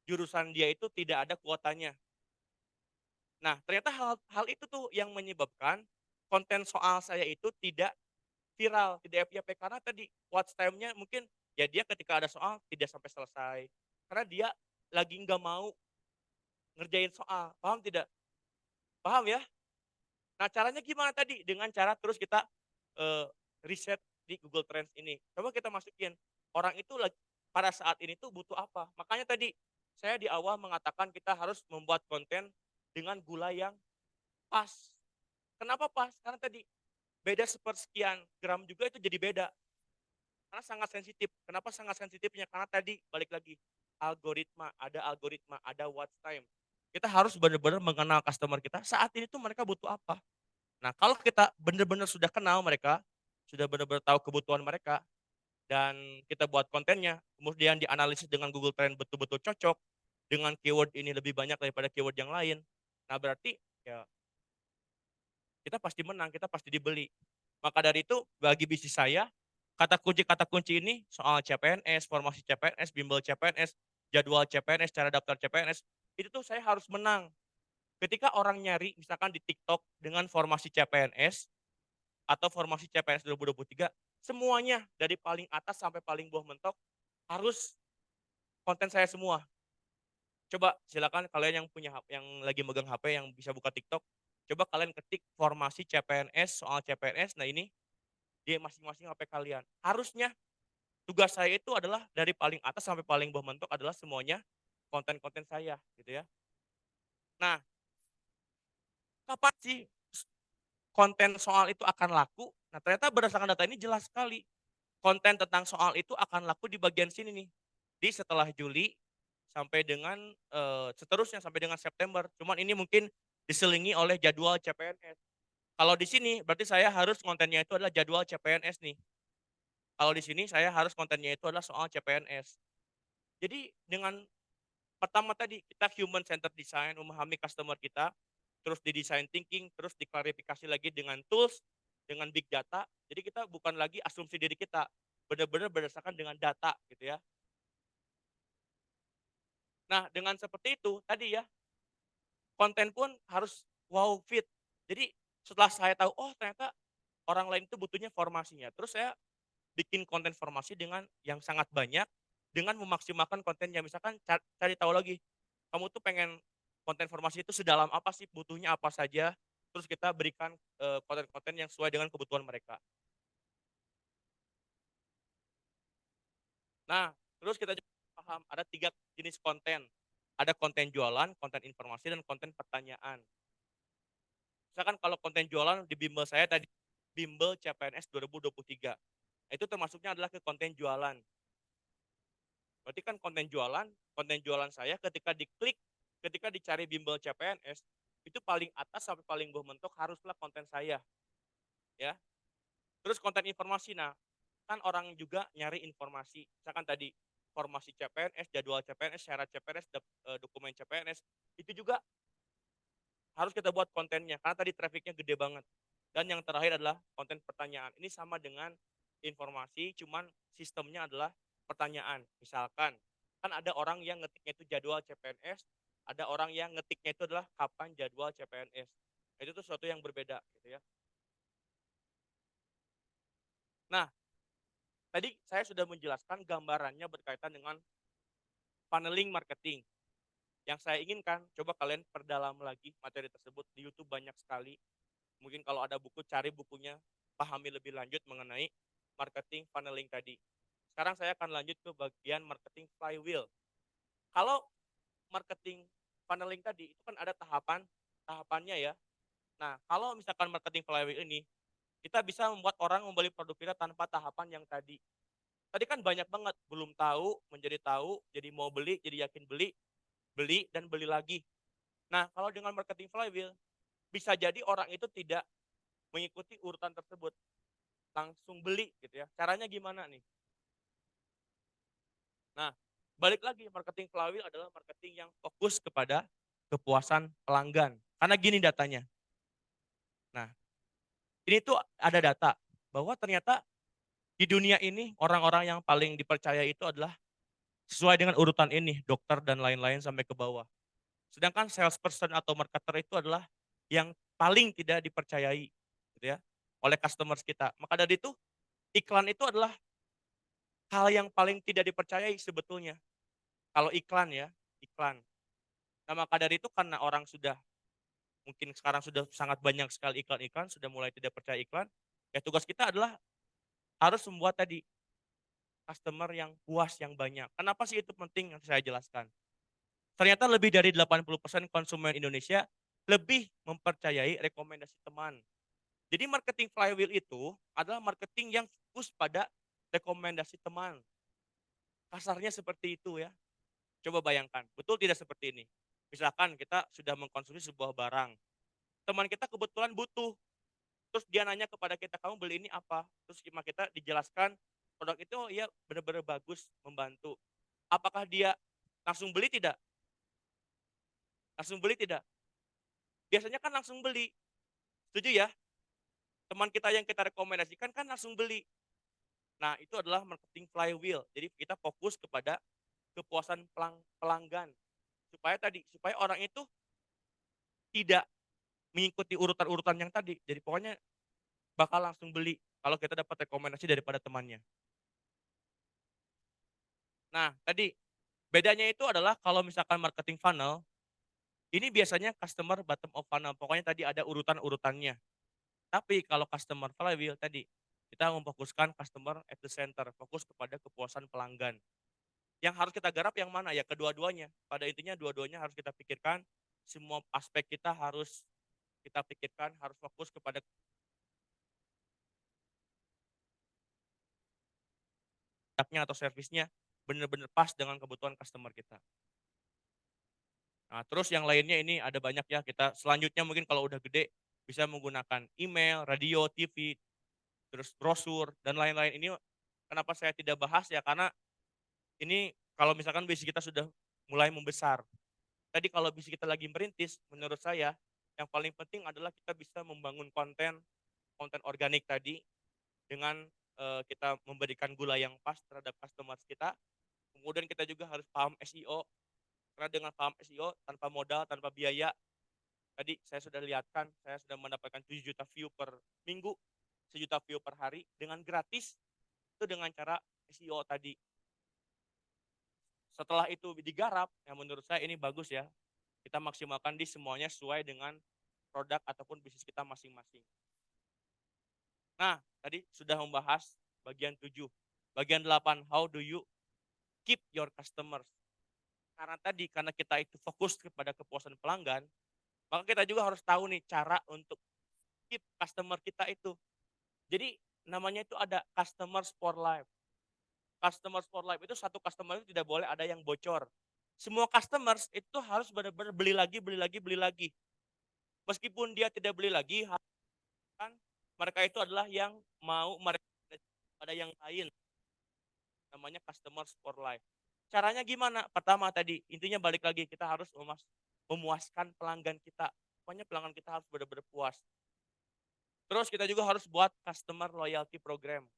jurusan dia itu tidak ada kuotanya. Nah, ternyata hal itu tuh yang menyebabkan konten soal saya itu tidak viral, tidak FYP karena tadi watch time-nya mungkin ya dia ketika ada soal tidak sampai selesai. Karena dia lagi nggak mau ngerjain soal, paham tidak? Paham ya? Nah, caranya gimana tadi? Dengan cara terus kita, eee, riset di Google Trends ini. Coba kita masukin, orang itu pada saat ini tuh butuh apa. Makanya tadi, saya di awal mengatakan kita harus membuat konten dengan gula yang pas. Kenapa pas? Karena tadi, beda sepersekian gram juga itu jadi beda. Karena sangat sensitif. Kenapa sangat sensitifnya? Karena tadi, balik lagi, algoritma, ada watch time. Kita harus benar-benar mengenal customer kita, saat ini tuh mereka butuh apa. Nah, kalau kita benar-benar sudah kenal mereka, sudah benar-benar tahu kebutuhan mereka, dan kita buat kontennya, kemudian dianalisis dengan Google Trend betul-betul cocok, dengan keyword ini lebih banyak daripada keyword yang lain. Nah, berarti ya kita pasti menang, kita pasti dibeli. Maka dari itu, bagi bisnis saya, kata kunci ini soal CPNS, formasi CPNS, bimbel CPNS, jadwal CPNS, cara daftar CPNS, itu tuh saya harus menang. Ketika orang nyari misalkan di TikTok dengan formasi CPNS atau formasi CPNS 2023, semuanya dari paling atas sampai paling bawah mentok harus konten saya semua. Coba silakan kalian yang punya yang lagi megang HP yang bisa buka TikTok, coba kalian ketik formasi CPNS, soal CPNS, nah ini di masing-masing HP kalian. Harusnya tugas saya itu adalah dari paling atas sampai paling bawah mentok adalah semuanya konten-konten saya gitu ya. Nah, kapan sih konten soal itu akan laku? Nah, ternyata berdasarkan data ini jelas sekali. Konten tentang soal itu akan laku di bagian sini nih. Di setelah Juli sampai dengan, seterusnya sampai dengan September. Cuman ini mungkin diselingi oleh jadwal CPNS. Kalau di sini berarti saya harus kontennya itu adalah jadwal CPNS nih. Kalau di sini saya harus kontennya itu adalah soal CPNS. Jadi dengan pertama tadi kita human centered design, memahami customer kita, terus di design thinking, terus diklarifikasi lagi dengan tools, dengan big data. Jadi kita bukan lagi asumsi diri kita, benar-benar berdasarkan dengan data gitu ya. Nah, dengan seperti itu tadi ya, konten pun harus wow fit. Jadi setelah saya tahu, oh ternyata orang lain itu butuhnya formasinya. Terus saya bikin konten formasi dengan yang sangat banyak, dengan memaksimalkan kontennya. Misalkan cari tahu lagi, kamu tuh pengen konten formasi itu sedalam apa sih, butuhnya apa saja, terus kita berikan, konten-konten yang sesuai dengan kebutuhan mereka. Nah, terus kita juga paham ada 3 jenis konten. Ada konten jualan, konten informasi, dan konten pertanyaan. Misalkan kalau konten jualan di bimbel saya tadi, bimbel CPNS 2023. Itu termasuknya adalah ke konten jualan. Berarti kan konten jualan saya ketika diklik, ketika dicari bimbel CPNS, itu paling atas sampai paling bawah mentok haruslah konten saya, ya. Terus konten informasi, nah, kan orang juga nyari informasi. Misalkan tadi, formasi CPNS, jadwal CPNS, syarat CPNS, dokumen CPNS, itu juga harus kita buat kontennya, karena tadi traffic-nya gede banget. Dan yang terakhir adalah konten pertanyaan. Ini sama dengan informasi, cuman sistemnya adalah pertanyaan. Misalkan, kan ada orang yang ngetiknya itu jadwal CPNS, ada orang yang ngetiknya itu adalah kapan jadwal CPNS. Itu tuh sesuatu yang berbeda gitu ya. Nah, tadi saya sudah menjelaskan gambarannya berkaitan dengan funneling marketing. Yang saya inginkan, coba kalian perdalam lagi materi tersebut di YouTube banyak sekali. Mungkin kalau ada buku, cari bukunya, pahami lebih lanjut mengenai marketing funneling tadi. Sekarang saya akan lanjut ke bagian marketing flywheel. Kalau marketing funneling tadi, itu kan ada tahapannya ya. Nah, kalau misalkan marketing flywheel ini, kita bisa membuat orang membeli produk kita tanpa tahapan yang tadi. Tadi kan banyak banget, belum tahu, menjadi tahu, jadi mau beli, jadi yakin beli, beli, dan beli lagi. Nah, kalau dengan marketing flywheel, bisa jadi orang itu tidak mengikuti urutan tersebut, langsung beli gitu ya. Caranya gimana nih? Nah, balik lagi marketing flywheel adalah marketing yang fokus kepada kepuasan pelanggan. Karena gini datanya. Nah, ini tuh ada data bahwa ternyata di dunia ini orang-orang yang paling dipercaya itu adalah sesuai dengan urutan ini, dokter dan lain-lain sampai ke bawah. Sedangkan salesperson atau marketer itu adalah yang paling tidak dipercayai gitu ya oleh customers kita. Maka dari itu iklan itu adalah hal yang paling tidak dipercayai sebetulnya. Kalau iklan ya, iklan. Nah, maka dari itu karena orang sudah mungkin sekarang sudah sangat banyak sekali iklan-iklan, sudah mulai tidak percaya iklan, ya tugas kita adalah harus membuat tadi customer yang puas yang banyak. Kenapa sih itu penting yang saya jelaskan. Ternyata lebih dari 80% konsumen Indonesia lebih mempercayai rekomendasi teman. Jadi marketing flywheel itu adalah marketing yang fokus pada rekomendasi teman. Kasarnya seperti itu ya. Coba bayangkan, betul tidak seperti ini? Misalkan kita sudah mengkonsumsi sebuah barang, teman kita kebetulan butuh, terus dia nanya kepada kita, "Kamu beli ini apa?" Terus sama kita dijelaskan, produk itu ya benar-benar bagus, membantu. Apakah dia langsung beli tidak? Langsung beli tidak? Biasanya kan langsung beli, setuju ya? Teman kita yang kita rekomendasikan kan langsung beli. Nah, itu adalah marketing flywheel. Jadi kita fokus kepada kepuasan pelanggan. Supaya orang itu tidak mengikuti urutan-urutan yang tadi. Jadi pokoknya bakal langsung beli kalau kita dapat rekomendasi daripada temannya. Nah, tadi bedanya itu adalah kalau misalkan marketing funnel, ini biasanya customer bottom of funnel. Pokoknya tadi ada urutan-urutannya. Tapi kalau customer flywheel tadi, kita memfokuskan customer at the center, fokus kepada kepuasan pelanggan. Yang harus kita garap yang mana? Ya kedua-duanya. Pada intinya dua-duanya harus kita pikirkan, semua aspek kita harus kita pikirkan, harus fokus kepada produknya atau servisnya benar-benar pas dengan kebutuhan customer kita. Nah, terus yang lainnya ini ada banyak ya, kita selanjutnya mungkin kalau udah gede bisa menggunakan email, radio, TV, terus brosur dan lain-lain. Ini kenapa saya tidak bahas ya, karena ini kalau misalkan bisnis kita sudah mulai membesar. Tadi kalau bisnis kita lagi merintis, menurut saya yang paling penting adalah kita bisa membangun konten, konten organik tadi dengan kita memberikan gula yang pas terhadap customer kita. Kemudian kita juga harus paham SEO, karena dengan paham SEO tanpa modal, tanpa biaya, tadi saya sudah lihatkan, saya sudah mendapatkan 7 juta view per minggu, 1 juta view per hari dengan gratis, itu dengan cara SEO tadi. Setelah itu digarap, yang menurut saya ini bagus ya, kita maksimalkan di semuanya sesuai dengan produk ataupun bisnis kita masing-masing. Nah, tadi sudah membahas bagian 7. Bagian 8, how do you keep your customers. Karena kita itu fokus kepada kepuasan pelanggan, maka kita juga harus tahu nih cara untuk keep customer kita itu. Jadi namanya itu ada customers for life. Customers for life itu satu customer itu tidak boleh ada yang bocor. Semua customers itu harus benar-benar beli lagi, beli lagi, beli lagi. Meskipun dia tidak beli lagi, kan mereka itu adalah yang mau mereka pada yang lain. Namanya customers for life. Caranya gimana? Pertama tadi, intinya balik lagi, kita harus memuaskan pelanggan kita. Pokoknya pelanggan kita harus benar-benar puas. Terus kita juga harus buat customer loyalty program.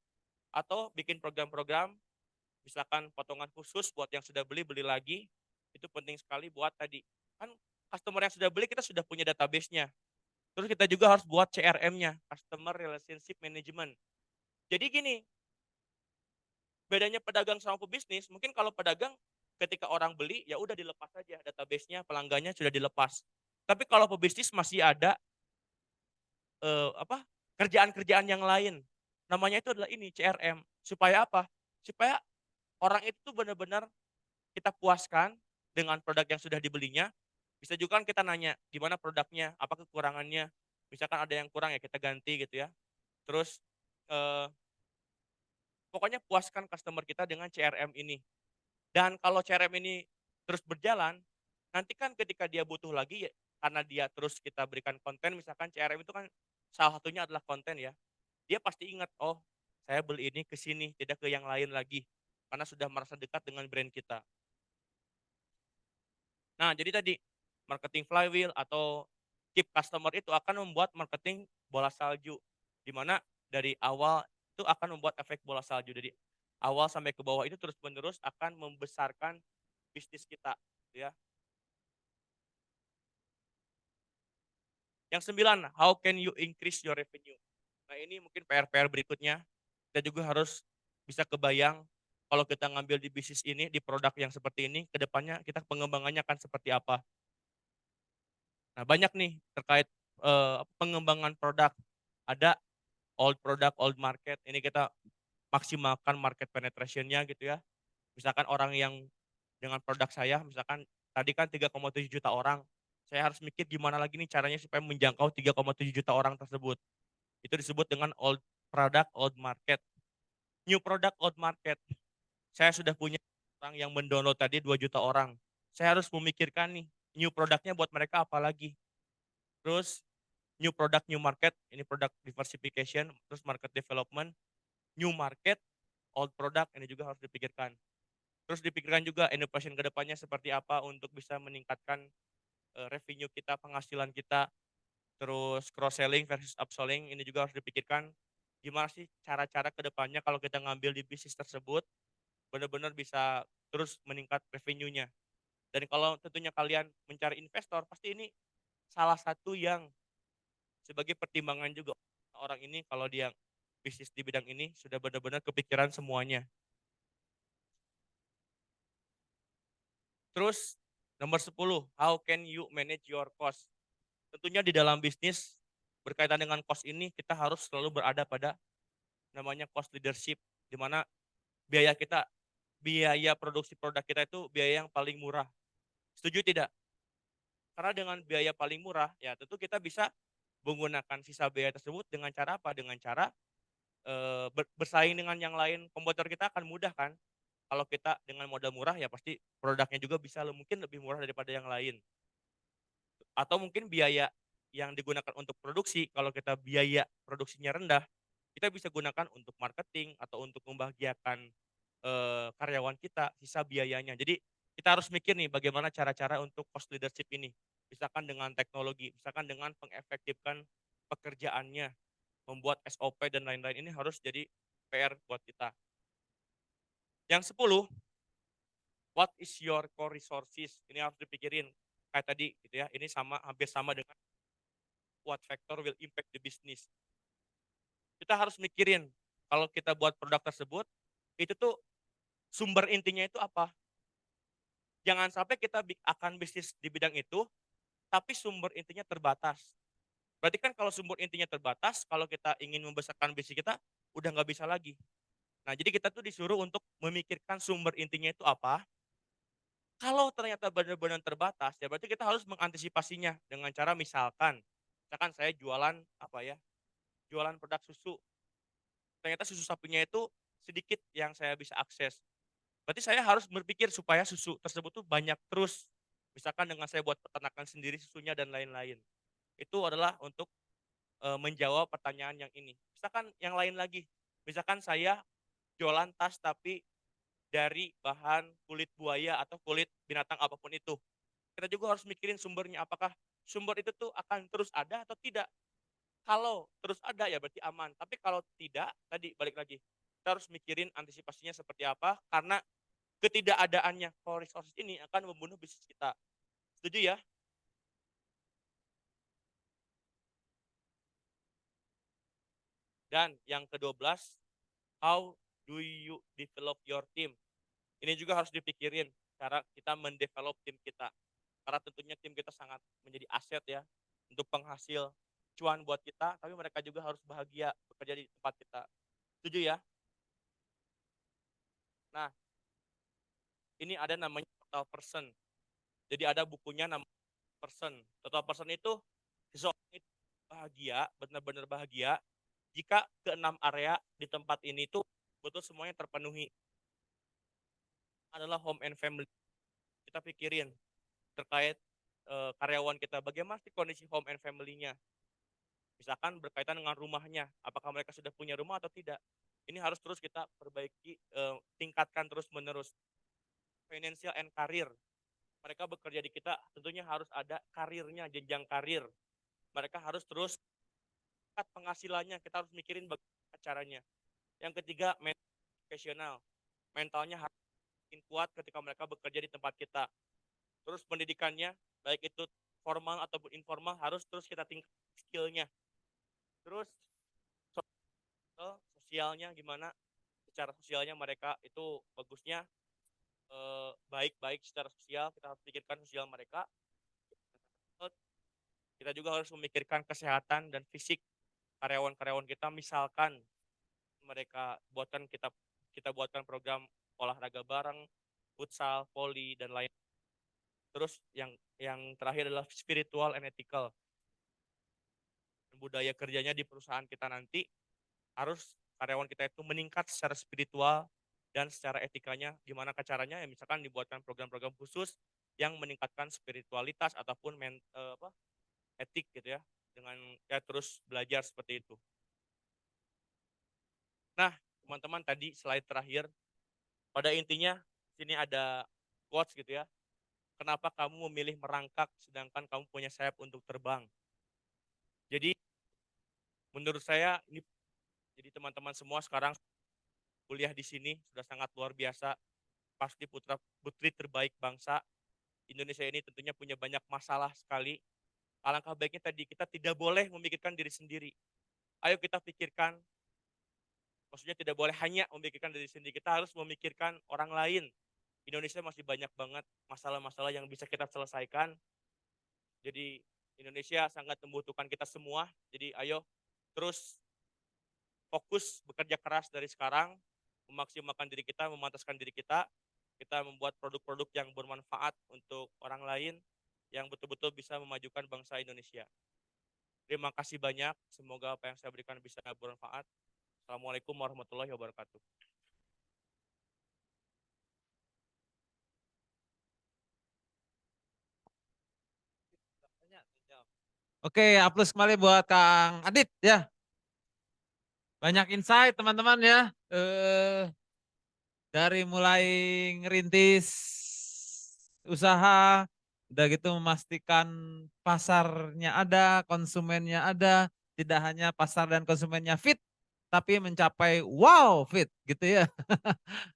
Atau bikin program-program, misalkan potongan khusus buat yang sudah beli, beli lagi. Itu penting sekali buat tadi. Kan customer yang sudah beli, kita sudah punya database-nya. Terus kita juga harus buat CRM-nya, Customer Relationship Management. Jadi gini, bedanya pedagang sama pebisnis, mungkin kalau pedagang ketika orang beli ya udah dilepas aja database-nya, pelanggannya sudah dilepas. Tapi kalau pebisnis masih ada apa? Kerjaan-kerjaan yang lain. Namanya itu adalah ini CRM. Supaya apa? Supaya orang itu benar-benar kita puaskan dengan produk yang sudah dibelinya. Bisa juga kan kita nanya, gimana produknya, apa kekurangannya. Misalkan ada yang kurang ya kita ganti gitu ya. Terus pokoknya puaskan customer kita dengan CRM ini. Dan kalau CRM ini terus berjalan, nanti kan ketika dia butuh lagi, karena dia terus kita berikan konten, misalkan CRM itu kan salah satunya adalah konten ya. Dia pasti ingat, oh saya beli ini ke sini, tidak ke yang lain lagi. Karena sudah merasa dekat dengan brand kita. Nah jadi tadi, marketing flywheel atau keep customer itu akan membuat marketing bola salju. Di mana dari awal itu akan membuat efek bola salju. Jadi awal sampai ke bawah itu terus-menerus akan membesarkan bisnis kita, gitu ya. Yang 9, how can you increase your revenue? Nah, ini mungkin PR-PR berikutnya. Kita juga harus bisa kebayang kalau kita ngambil di bisnis ini, di produk yang seperti ini, ke depannya kita pengembangannya akan seperti apa. Nah, banyak nih terkait pengembangan produk. Ada old product, old market. Ini kita maksimalkan market penetration-nya gitu ya. Misalkan orang yang dengan produk saya, misalkan tadi kan 3,7 juta orang, saya harus mikir gimana lagi nih caranya supaya menjangkau 3,7 juta orang tersebut. Itu disebut dengan old product, old market. New product, old market. Saya sudah punya orang yang mendownload tadi 2 juta orang. Saya harus memikirkan nih, new produknya buat mereka apa lagi. Terus new product, new market, ini product diversification, terus market development, new market, old product, ini juga harus dipikirkan. Terus dipikirkan juga innovation ke depannya seperti apa untuk bisa meningkatkan revenue kita, penghasilan kita, terus cross selling versus upselling ini juga harus dipikirkan. Gimana sih cara-cara ke depannya kalau kita ngambil di bisnis tersebut benar-benar bisa terus meningkat revenue-nya. Dan kalau tentunya kalian mencari investor, pasti ini salah satu yang sebagai pertimbangan juga orang ini kalau dia bisnis di bidang ini sudah benar-benar kepikiran semuanya. Terus nomor 10, how can you manage your cost? Tentunya di dalam bisnis berkaitan dengan cost ini kita harus selalu berada pada namanya cost leadership, di mana biaya kita, biaya produksi produk kita itu biaya yang paling murah. Setuju tidak? Karena dengan biaya paling murah, ya tentu kita bisa menggunakan sisa biaya tersebut dengan cara apa? Dengan cara bersaing dengan yang lain. Kompetitor kita akan mudah kan? Kalau kita dengan modal murah ya pasti produknya juga bisa mungkin lebih murah daripada yang lain. Atau mungkin biaya yang digunakan untuk produksi, kalau kita biaya produksinya rendah, kita bisa gunakan untuk marketing atau untuk membahagiakan karyawan kita, sisa biayanya. Jadi kita harus mikir nih bagaimana cara-cara untuk cost leadership ini. Misalkan dengan teknologi, misalkan dengan mengefektifkan pekerjaannya, membuat SOP dan lain-lain ini harus jadi PR buat kita. Yang 10, what is your core resources? Ini harus dipikirin. Kayak tadi gitu ya, ini hampir sama dengan what factor will impact the business. Kita harus mikirin kalau kita buat produk tersebut, itu tuh sumber intinya itu apa? Jangan sampai kita akan bisnis di bidang itu, tapi sumber intinya terbatas. Berarti kan kalau sumber intinya terbatas, kalau kita ingin membesarkan bisnis kita, udah nggak bisa lagi. Nah, jadi kita tuh disuruh untuk memikirkan sumber intinya itu apa. Kalau ternyata benar-benar terbatas, ya berarti kita harus mengantisipasinya dengan cara misalkan saya jualan apa ya, jualan produk susu, ternyata susu sapinya itu sedikit yang saya bisa akses. Berarti saya harus berpikir supaya susu tersebut tuh banyak terus. Misalkan dengan saya buat peternakan sendiri susunya dan lain-lain. Itu adalah untuk menjawab pertanyaan yang ini. Misalkan yang lain lagi, misalkan saya jualan tas tapi dari bahan kulit buaya atau kulit binatang apapun itu. Kita juga harus mikirin sumbernya, apakah sumber itu tuh akan terus ada atau tidak. Kalau terus ada ya berarti aman, tapi kalau tidak, tadi balik lagi, kita harus mikirin antisipasinya seperti apa, karena ketidakadaannya core resources ini akan membunuh bisnis kita. Setuju ya? Dan yang ke-12, how do you develop your team? Ini juga harus dipikirin cara kita mendevelop tim kita. Karena tentunya tim kita sangat menjadi aset ya untuk penghasil cuan buat kita, tapi mereka juga harus bahagia bekerja di tempat kita. Setuju ya? Nah, ini ada namanya total person. Jadi ada bukunya namanya person. Total person itu seseorang itu bahagia, benar-benar bahagia jika keenam area di tempat ini tuh betul semuanya terpenuhi. Adalah home and family. Kita pikirin terkait karyawan kita, bagaimana sih kondisi home and family-nya. Misalkan berkaitan dengan rumahnya, apakah mereka sudah punya rumah atau tidak. Ini harus terus kita perbaiki, tingkatkan terus-menerus. Financial and career. Mereka bekerja di kita, tentunya harus ada karirnya, jenjang karir. Mereka harus terus tingkat penghasilannya, kita harus mikirin bagaimana caranya. Yang ketiga, educational. Mentalnya harus makin kuat ketika mereka bekerja di tempat kita. Terus pendidikannya, baik itu formal ataupun informal, harus terus kita tingkatkan skill-nya. Terus sosialnya gimana, secara sosialnya mereka itu bagusnya baik-baik secara sosial, kita harus pikirkan sosial mereka. Kita juga harus memikirkan kesehatan dan fisik karyawan-karyawan kita, misalkan mereka kita buatkan program olahraga bareng, futsal, voli dan lain. Terus yang terakhir adalah spiritual and ethical. Budaya kerjanya di perusahaan kita nanti harus karyawan kita itu meningkat secara spiritual dan secara etikanya. Gimana caranya? Ya misalkan dibuatkan program-program khusus yang meningkatkan spiritualitas ataupun etik gitu ya, dengan ya terus belajar seperti itu. Nah, teman-teman, tadi slide terakhir, pada intinya sini ada quotes gitu ya. Kenapa kamu memilih merangkak sedangkan kamu punya sayap untuk terbang? Jadi menurut saya ini, jadi teman-teman semua sekarang kuliah di sini sudah sangat luar biasa. Pasti putra putri terbaik bangsa. Indonesia ini tentunya punya banyak masalah sekali. Alangkah baiknya tadi kita tidak boleh memikirkan diri sendiri. Ayo kita pikirkan, maksudnya tidak boleh hanya memikirkan diri sendiri, kita harus memikirkan orang lain. Indonesia masih banyak banget masalah-masalah yang bisa kita selesaikan. Jadi Indonesia sangat membutuhkan kita semua. Jadi ayo terus fokus bekerja keras dari sekarang, memaksimalkan diri kita, memantaskan diri kita. Kita membuat produk-produk yang bermanfaat untuk orang lain, yang betul-betul bisa memajukan bangsa Indonesia. Terima kasih banyak, semoga apa yang saya berikan bisa bermanfaat. Assalamualaikum warahmatullahi wabarakatuh. Oke, aplaus kembali buat Kang Adit ya. Banyak insight teman-teman ya. Dari mulai ngerintis usaha, udah gitu memastikan pasarnya ada, konsumennya ada, tidak hanya pasar dan konsumennya fit, tapi mencapai wow fit gitu ya.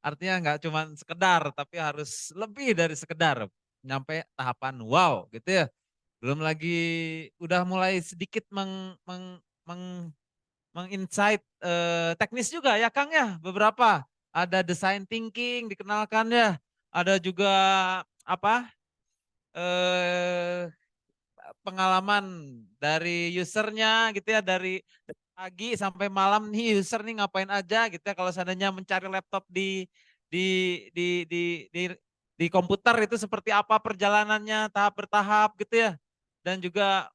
Artinya nggak cuma sekedar, tapi harus lebih dari sekedar, nyampe tahapan wow gitu ya. Belum lagi udah mulai sedikit menginsight teknis juga ya Kang ya, beberapa. Ada design thinking dikenalkan ya, ada juga apa pengalaman dari usernya gitu ya, dari pagi sampai malam nih user nih ngapain aja gitu ya, kalau seandainya mencari laptop di di di di di komputer itu seperti apa perjalanannya tahap bertahap gitu ya. Dan juga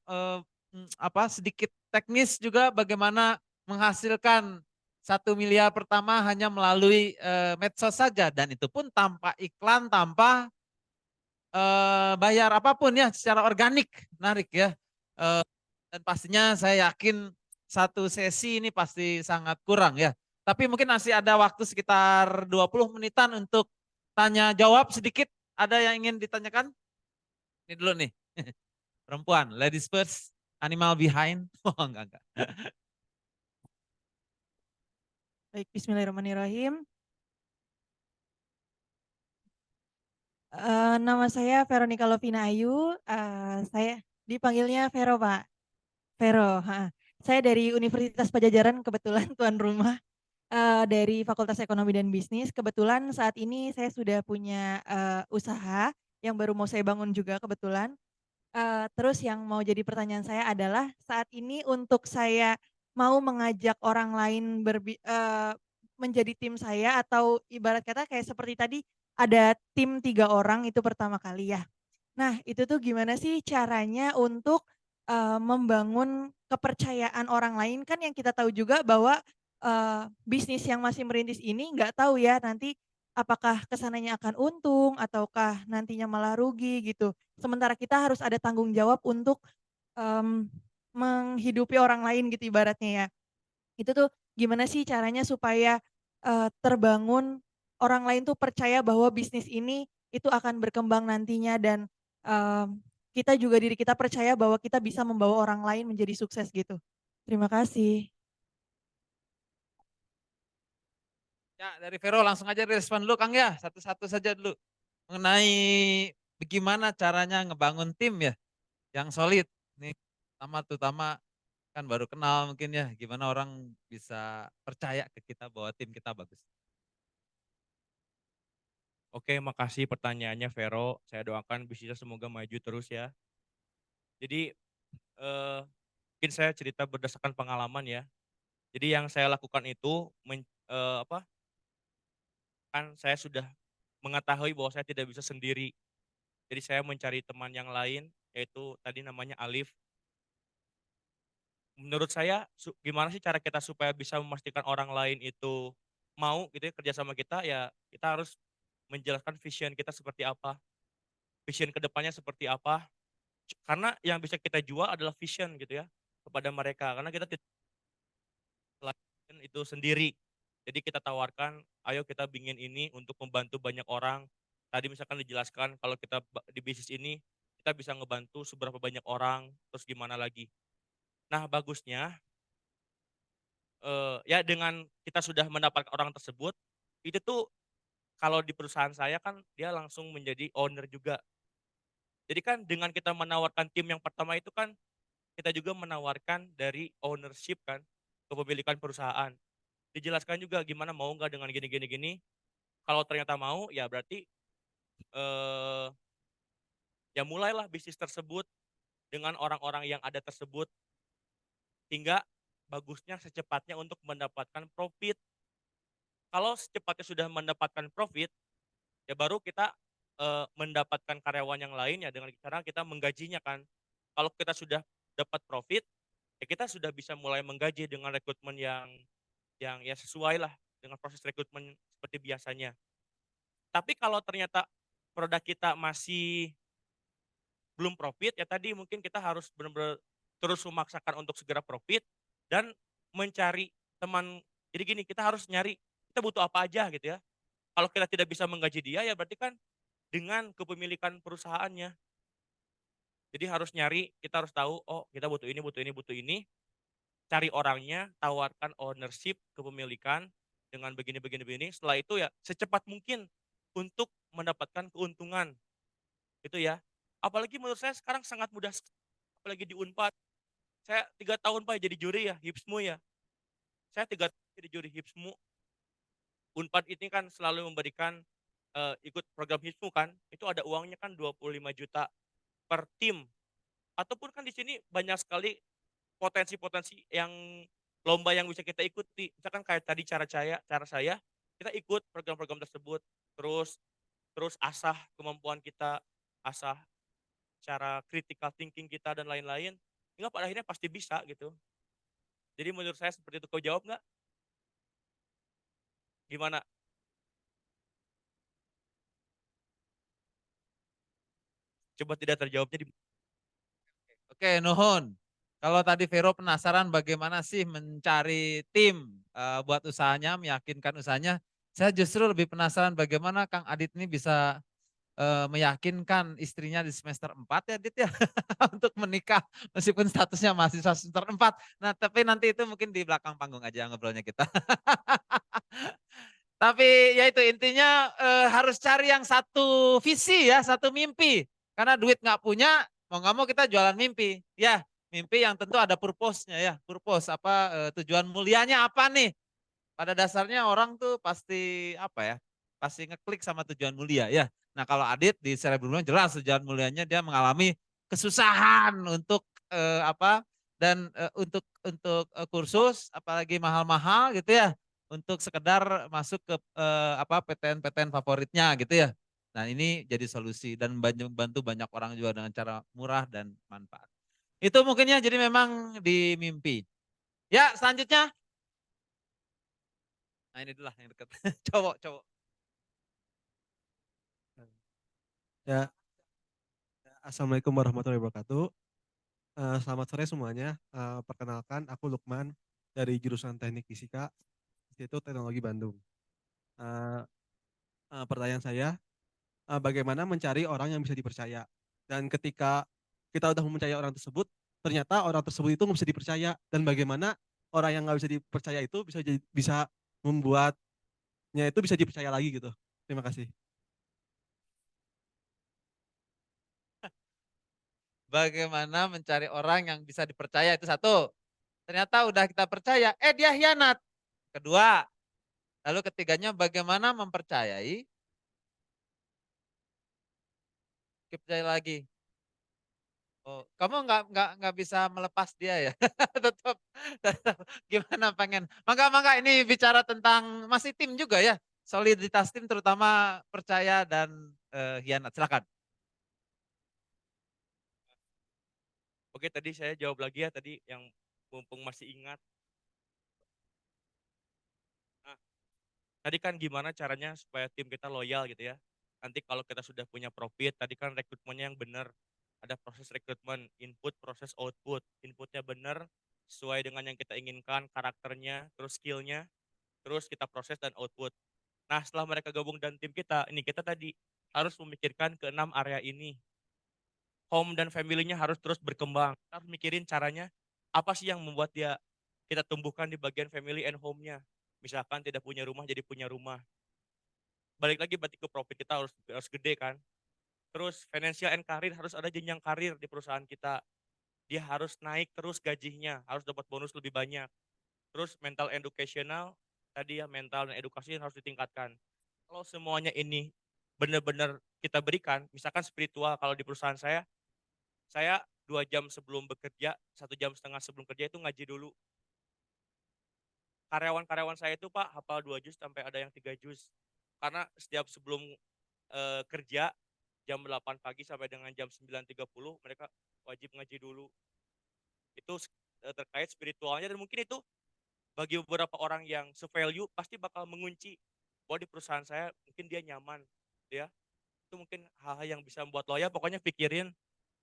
sedikit teknis juga bagaimana menghasilkan 1 miliar pertama hanya melalui medsos saja, dan itu pun tanpa iklan, tanpa bayar apapun ya, secara organik, menarik ya. Eh, dan pastinya saya yakin satu sesi ini pasti sangat kurang ya. Tapi mungkin masih ada waktu sekitar 20 menitan untuk tanya jawab sedikit. Ada yang ingin ditanyakan? Ini dulu nih. Perempuan, ladies first, animal behind. Oh enggak. Baik, bismillahirrahmanirrahim. Nama saya Veronica Lovina Ayu, saya dipanggilnya Vero, Pak. Vero, heeh. Saya dari Universitas Pajajaran, kebetulan tuan rumah, dari Fakultas Ekonomi dan Bisnis. Kebetulan saat ini saya sudah punya, usaha yang baru mau saya bangun juga kebetulan. Terus yang mau jadi pertanyaan saya adalah saat ini untuk saya mau mengajak orang lain menjadi tim saya, atau ibarat kata kayak seperti tadi ada tim 3 orang itu pertama kali ya. Nah itu tuh gimana sih caranya untuk, membangun kepercayaan orang lain? Kan yang kita tahu juga bahwa, bisnis yang masih merintis ini nggak tahu ya nanti apakah kesananya akan untung ataukah nantinya malah rugi gitu. Sementara kita harus ada tanggung jawab untuk, mmm, menghidupi orang lain gitu ibaratnya ya. Itu tuh gimana sih caranya supaya, terbangun orang lain tuh percaya bahwa bisnis ini itu akan berkembang nantinya, dan, kita juga diri kita percaya bahwa kita bisa membawa orang lain menjadi sukses gitu. Terima kasih. Ya dari Vero langsung aja respon dulu Kang ya, satu-satu saja dulu. Mengenai bagaimana caranya ngebangun tim ya, yang solid. Nih terutama kan baru kenal mungkin ya, gimana orang bisa percaya ke kita bahwa tim kita bagus. Oke, makasih pertanyaannya Vero. Saya doakan bisnisnya semoga maju terus ya. Jadi, mungkin saya cerita berdasarkan pengalaman ya. Jadi yang saya lakukan itu kan saya sudah mengetahui bahwa saya tidak bisa sendiri. Jadi saya mencari teman yang lain, yaitu tadi namanya Alif. Menurut saya gimana sih cara kita supaya bisa memastikan orang lain itu mau gitu ya kerja sama kita, ya kita harus menjelaskan vision kita seperti apa, vision kedepannya seperti apa. Karena yang bisa kita jual adalah vision gitu ya, kepada mereka, karena kita tidak lakukan itu sendiri. Jadi kita tawarkan, ayo kita bikin ini untuk membantu banyak orang. Tadi misalkan dijelaskan kalau kita di bisnis ini, kita bisa ngebantu seberapa banyak orang, terus gimana lagi. Nah bagusnya, ya dengan kita sudah mendapatkan orang tersebut, itu tuh kalau di perusahaan saya kan dia langsung menjadi owner juga. Jadi kan dengan kita menawarkan tim yang pertama itu kan, kita juga menawarkan dari ownership kan, kepemilikan perusahaan. Dijelaskan juga gimana mau nggak dengan gini gini gini. Kalau ternyata mau, ya berarti, eee, ya mulailah bisnis tersebut dengan orang-orang yang ada tersebut, hingga bagusnya secepatnya untuk mendapatkan profit. Kalau secepatnya sudah mendapatkan profit, ya baru kita, mendapatkan karyawan yang lain ya dengan cara kita menggajinya kan. Kalau kita sudah dapat profit, ya kita sudah bisa mulai menggaji dengan rekrutmen yang ya sesuai lah dengan proses rekrutmen seperti biasanya. Tapi kalau ternyata produk kita masih belum profit, ya tadi mungkin kita harus benar-benar terus memaksakan untuk segera profit dan mencari teman. Jadi gini, kita harus nyari, kita butuh apa aja gitu ya. Kalau kita tidak bisa menggaji dia, ya berarti kan dengan kepemilikan perusahaannya. Jadi harus nyari, kita harus tahu, oh kita butuh ini, butuh ini, butuh ini. Cari orangnya, tawarkan ownership, kepemilikan dengan begini, begini, begini. Setelah itu ya secepat mungkin untuk mendapatkan keuntungan. Itu ya. Apalagi menurut saya sekarang sangat mudah, apalagi di Unpad. Saya 3 tahun Pak jadi juri ya, HIPSMU ya. Saya 3 tahun jadi juri HIPSMU. Unpad ini kan selalu memberikan, ikut program HIPSMU kan, itu ada uangnya kan 25 juta per tim. Ataupun kan di sini banyak sekali potensi-potensi yang lomba yang bisa kita ikuti. Misalkan kayak tadi cara saya, kita ikut program-program tersebut, terus terus asah kemampuan kita, asah cara critical thinking kita dan lain-lain, hingga pada akhirnya pasti bisa gitu. Jadi menurut saya seperti itu. Kau jawab nggak? Gimana? Coba tidak terjawabnya di Oke, nuhun. Kalau tadi Vero penasaran bagaimana sih mencari tim buat usahanya, meyakinkan usahanya. Saya justru lebih penasaran bagaimana Kang Adit ini bisa meyakinkan istrinya di semester 4 ya Adit ya untuk menikah meskipun statusnya mahasiswa semester 4. Nah, tapi nanti itu mungkin di belakang panggung aja ngobrolnya kita. Tapi ya itu intinya harus cari yang satu visi ya, satu mimpi. Karena duit nggak punya, mau nggak mau kita jualan mimpi. Ya, mimpi yang tentu ada purpose-nya ya. Purpose apa tujuan mulianya apa nih? Pada dasarnya orang tuh pasti apa ya? Pasti ngeklik sama tujuan mulia ya. Nah, kalau Adit di Cerebrum jelas tujuan mulianya dia mengalami kesusahan untuk apa? Dan untuk kursus apalagi mahal-mahal gitu ya untuk sekedar masuk ke apa PTN-PTN favoritnya gitu ya. Nah, ini jadi solusi dan bantu banyak orang juga dengan cara murah dan manfaat. Itu mungkin ya jadi memang di mimpi. Ya, selanjutnya. Nah, ini dulu lah yang dekat. Cowok. Ya, Assalamualaikum warahmatullahi wabarakatuh. Selamat sore semuanya. Perkenalkan, aku Lukman dari jurusan Teknik Fisika, Institut Teknologi Bandung. Eh, Pertanyaan saya, bagaimana mencari orang yang bisa dipercaya? Dan ketika kita udah mempercayai orang tersebut, ternyata orang tersebut itu nggak bisa dipercaya. Dan bagaimana orang yang nggak bisa dipercaya itu bisa membuatnya itu bisa dipercaya lagi gitu. Terima kasih. Bagaimana mencari orang yang bisa dipercaya itu satu. Ternyata udah kita percaya, dia hianat. Kedua, lalu ketiganya bagaimana mempercayai, percaya lagi. Oh, kamu nggak bisa melepas dia ya, tetap gimana pengen. Mangga ini bicara tentang masih tim juga ya, soliditas tim terutama percaya dan hianat. Silakan. Oke, tadi saya jawab lagi ya tadi yang mumpung masih ingat. Nah, tadi kan gimana caranya supaya tim kita loyal gitu ya. Nanti kalau kita sudah punya profit, tadi kan rekrutmennya yang benar. Ada proses rekrutmen, input, proses output. Inputnya benar, sesuai dengan yang kita inginkan, karakternya, terus skillnya, terus kita proses dan output. Nah, setelah mereka gabung dan tim kita, ini kita tadi harus memikirkan ke 6 area ini. Home dan family-nya harus terus berkembang. Kita harus mikirin caranya, apa sih yang membuat kita tumbuhkan di bagian family and home-nya. Misalkan tidak punya rumah, jadi punya rumah. Balik lagi berarti ke profit kita harus gede kan. Terus financial and career, harus ada jenjang karir di perusahaan kita. Dia harus naik terus gajinya, harus dapat bonus lebih banyak. Terus mental educational, tadi ya mental dan edukasi harus ditingkatkan. Kalau semuanya ini benar-benar kita berikan, misalkan spiritual kalau di perusahaan saya 2 jam sebelum bekerja, 1,5 jam sebelum kerja itu ngaji dulu. Karyawan-karyawan saya itu Pak hafal 2 juz sampai ada yang 3 juz. Karena setiap sebelum kerja jam 8 pagi sampai dengan jam 9.30 mereka wajib ngaji dulu. Itu terkait spiritualnya dan mungkin itu bagi beberapa orang yang se-value pasti bakal mengunci bahwa di perusahaan saya mungkin dia nyaman ya. Itu mungkin hal-hal yang bisa membuat loyal. Pokoknya pikirin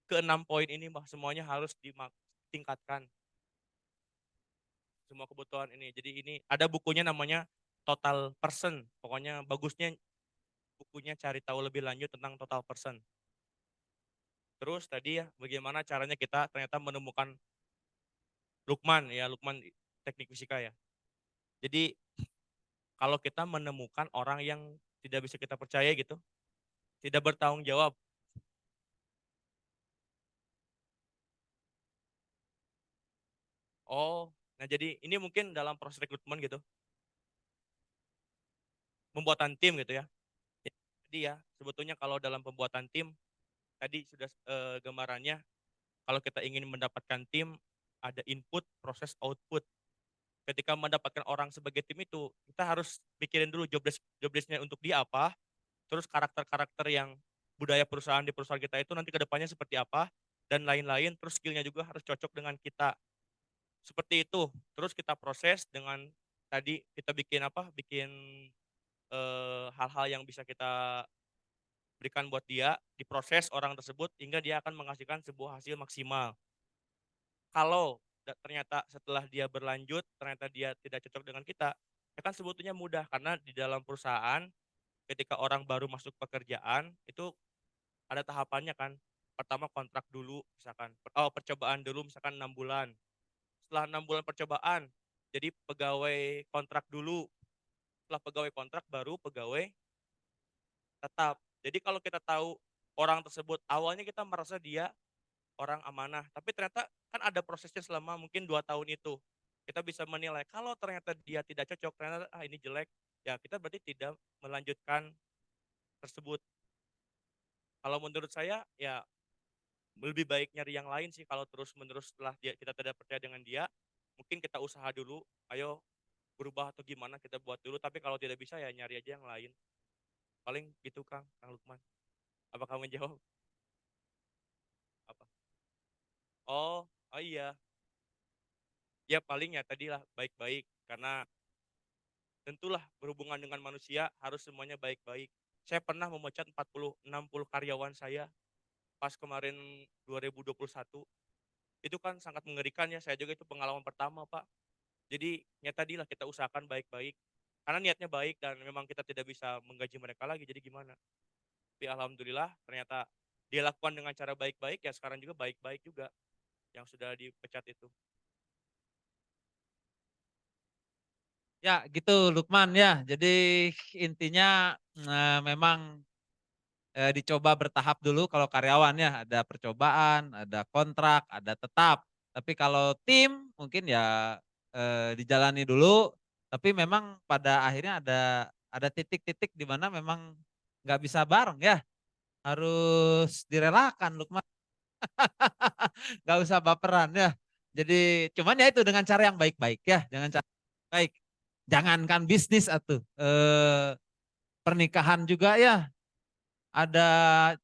ke 6 poin ini Mbak, semuanya harus ditingkatkan. Semua kebutuhan ini. Jadi ini ada bukunya namanya Total Person. Pokoknya bagusnya bukunya cari tahu lebih lanjut tentang total person. Terus tadi ya bagaimana caranya kita ternyata menemukan Lukman teknik fisika ya. Jadi kalau kita menemukan orang yang tidak bisa kita percaya gitu, tidak bertanggung jawab. Oh, nah jadi ini mungkin dalam proses rekrutmen gitu, pembuatan tim gitu ya. Jadi ya sebetulnya kalau dalam pembuatan tim tadi sudah gambarannya kalau kita ingin mendapatkan tim ada input, proses, output. ketika mendapatkan orang sebagai tim itu, kita harus pikirin dulu job desk-nya untuk dia apa, terus karakter-karakter yang budaya perusahaan di perusahaan kita itu nanti ke depannya seperti apa, dan lain-lain, terus skill-nya juga harus cocok dengan kita. Seperti itu. Terus kita proses dengan tadi kita bikin apa, bikin, hal-hal yang bisa kita berikan buat dia, diproses orang tersebut hingga dia akan menghasilkan sebuah hasil maksimal. Kalau ternyata setelah dia berlanjut, ternyata dia tidak cocok dengan kita, ya kan sebetulnya mudah karena di dalam perusahaan ketika orang baru masuk pekerjaan, itu ada tahapannya kan. Pertama kontrak dulu misalkan, percobaan dulu misalkan 6 bulan. Setelah 6 bulan percobaan, jadi pegawai kontrak dulu. Setelah pegawai kontrak baru pegawai tetap. Jadi kalau kita tahu orang tersebut awalnya kita merasa dia orang amanah, tapi ternyata kan ada prosesnya selama mungkin 2 tahun itu. Kita bisa menilai kalau ternyata dia tidak cocok, ternyata, ini jelek, ya kita berarti tidak melanjutkan tersebut. Kalau menurut saya ya lebih baik nyari yang lain sih kalau terus-menerus setelah kita tidak percaya dengan dia, mungkin kita usaha dulu, ayo berubah atau gimana kita buat dulu, tapi kalau tidak bisa ya nyari aja yang lain. Paling gitu Kang Lukman. Apa kamu jawab? Apa? Oh iya. Ya paling ya tadilah baik-baik, karena tentulah berhubungan dengan manusia harus semuanya baik-baik. Saya pernah memecat 40, 60 karyawan saya pas kemarin 2021. Itu kan sangat mengerikan ya, saya juga itu pengalaman pertama, Pak. Jadi ya tadilah kita usahakan baik-baik. Karena niatnya baik dan memang kita tidak bisa menggaji mereka lagi, jadi gimana? Tapi alhamdulillah ternyata dia lakukan dengan cara baik-baik, ya sekarang juga baik-baik juga yang sudah dipecat itu. Ya gitu Lukman ya. Jadi intinya memang dicoba bertahap dulu kalau karyawan ya. Ada percobaan, ada kontrak, ada tetap. Tapi kalau tim mungkin ya dijalani dulu. Tapi memang pada akhirnya ada titik-titik di mana memang nggak bisa bareng ya. Harus direlakan Lukman. Nggak usah baperan ya. Jadi cuman ya itu dengan cara yang baik-baik ya. Dengan cara baik. Jangankan bisnis atau pernikahan juga ya ada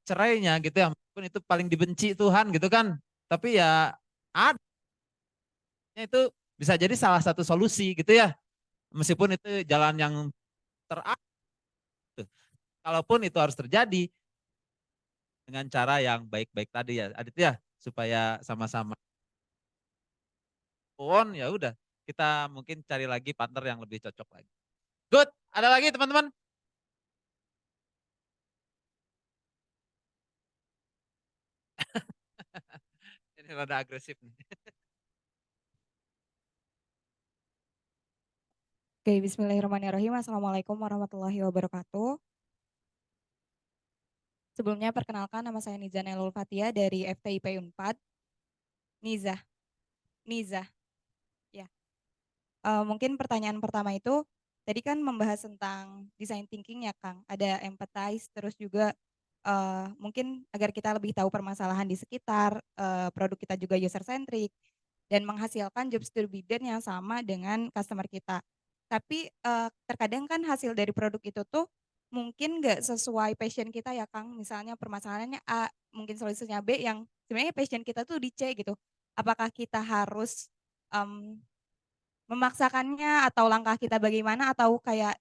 cerainya gitu ya. Meskipun itu paling dibenci Tuhan gitu kan. Tapi ya ada itu bisa jadi salah satu solusi gitu ya. Meskipun itu jalan yang terakhir. Kalaupun itu harus terjadi dengan cara yang baik-baik tadi ya. Adit ya supaya sama-sama on ya udah kita mungkin cari lagi partner yang lebih cocok lagi. Good, ada lagi teman-teman? Ini rada agresif nih. Oke, bismillahirrahmanirrahim. Assalamualaikum warahmatullahi wabarakatuh. Sebelumnya perkenalkan nama saya Niza Nelul Fatia dari FTIP Unpad. Niza, ya. Mungkin pertanyaan pertama itu, tadi kan membahas tentang design thinking ya Kang. Ada empathize, terus juga mungkin agar kita lebih tahu permasalahan di sekitar, produk kita juga user centric, dan menghasilkan job dividend yang sama dengan customer kita. Tapi terkadang kan hasil dari produk itu tuh mungkin nggak sesuai passion kita ya Kang. Misalnya permasalahannya A, mungkin solusinya B yang sebenarnya passion kita tuh di C gitu. Apakah kita harus memaksakannya atau langkah kita bagaimana atau kayak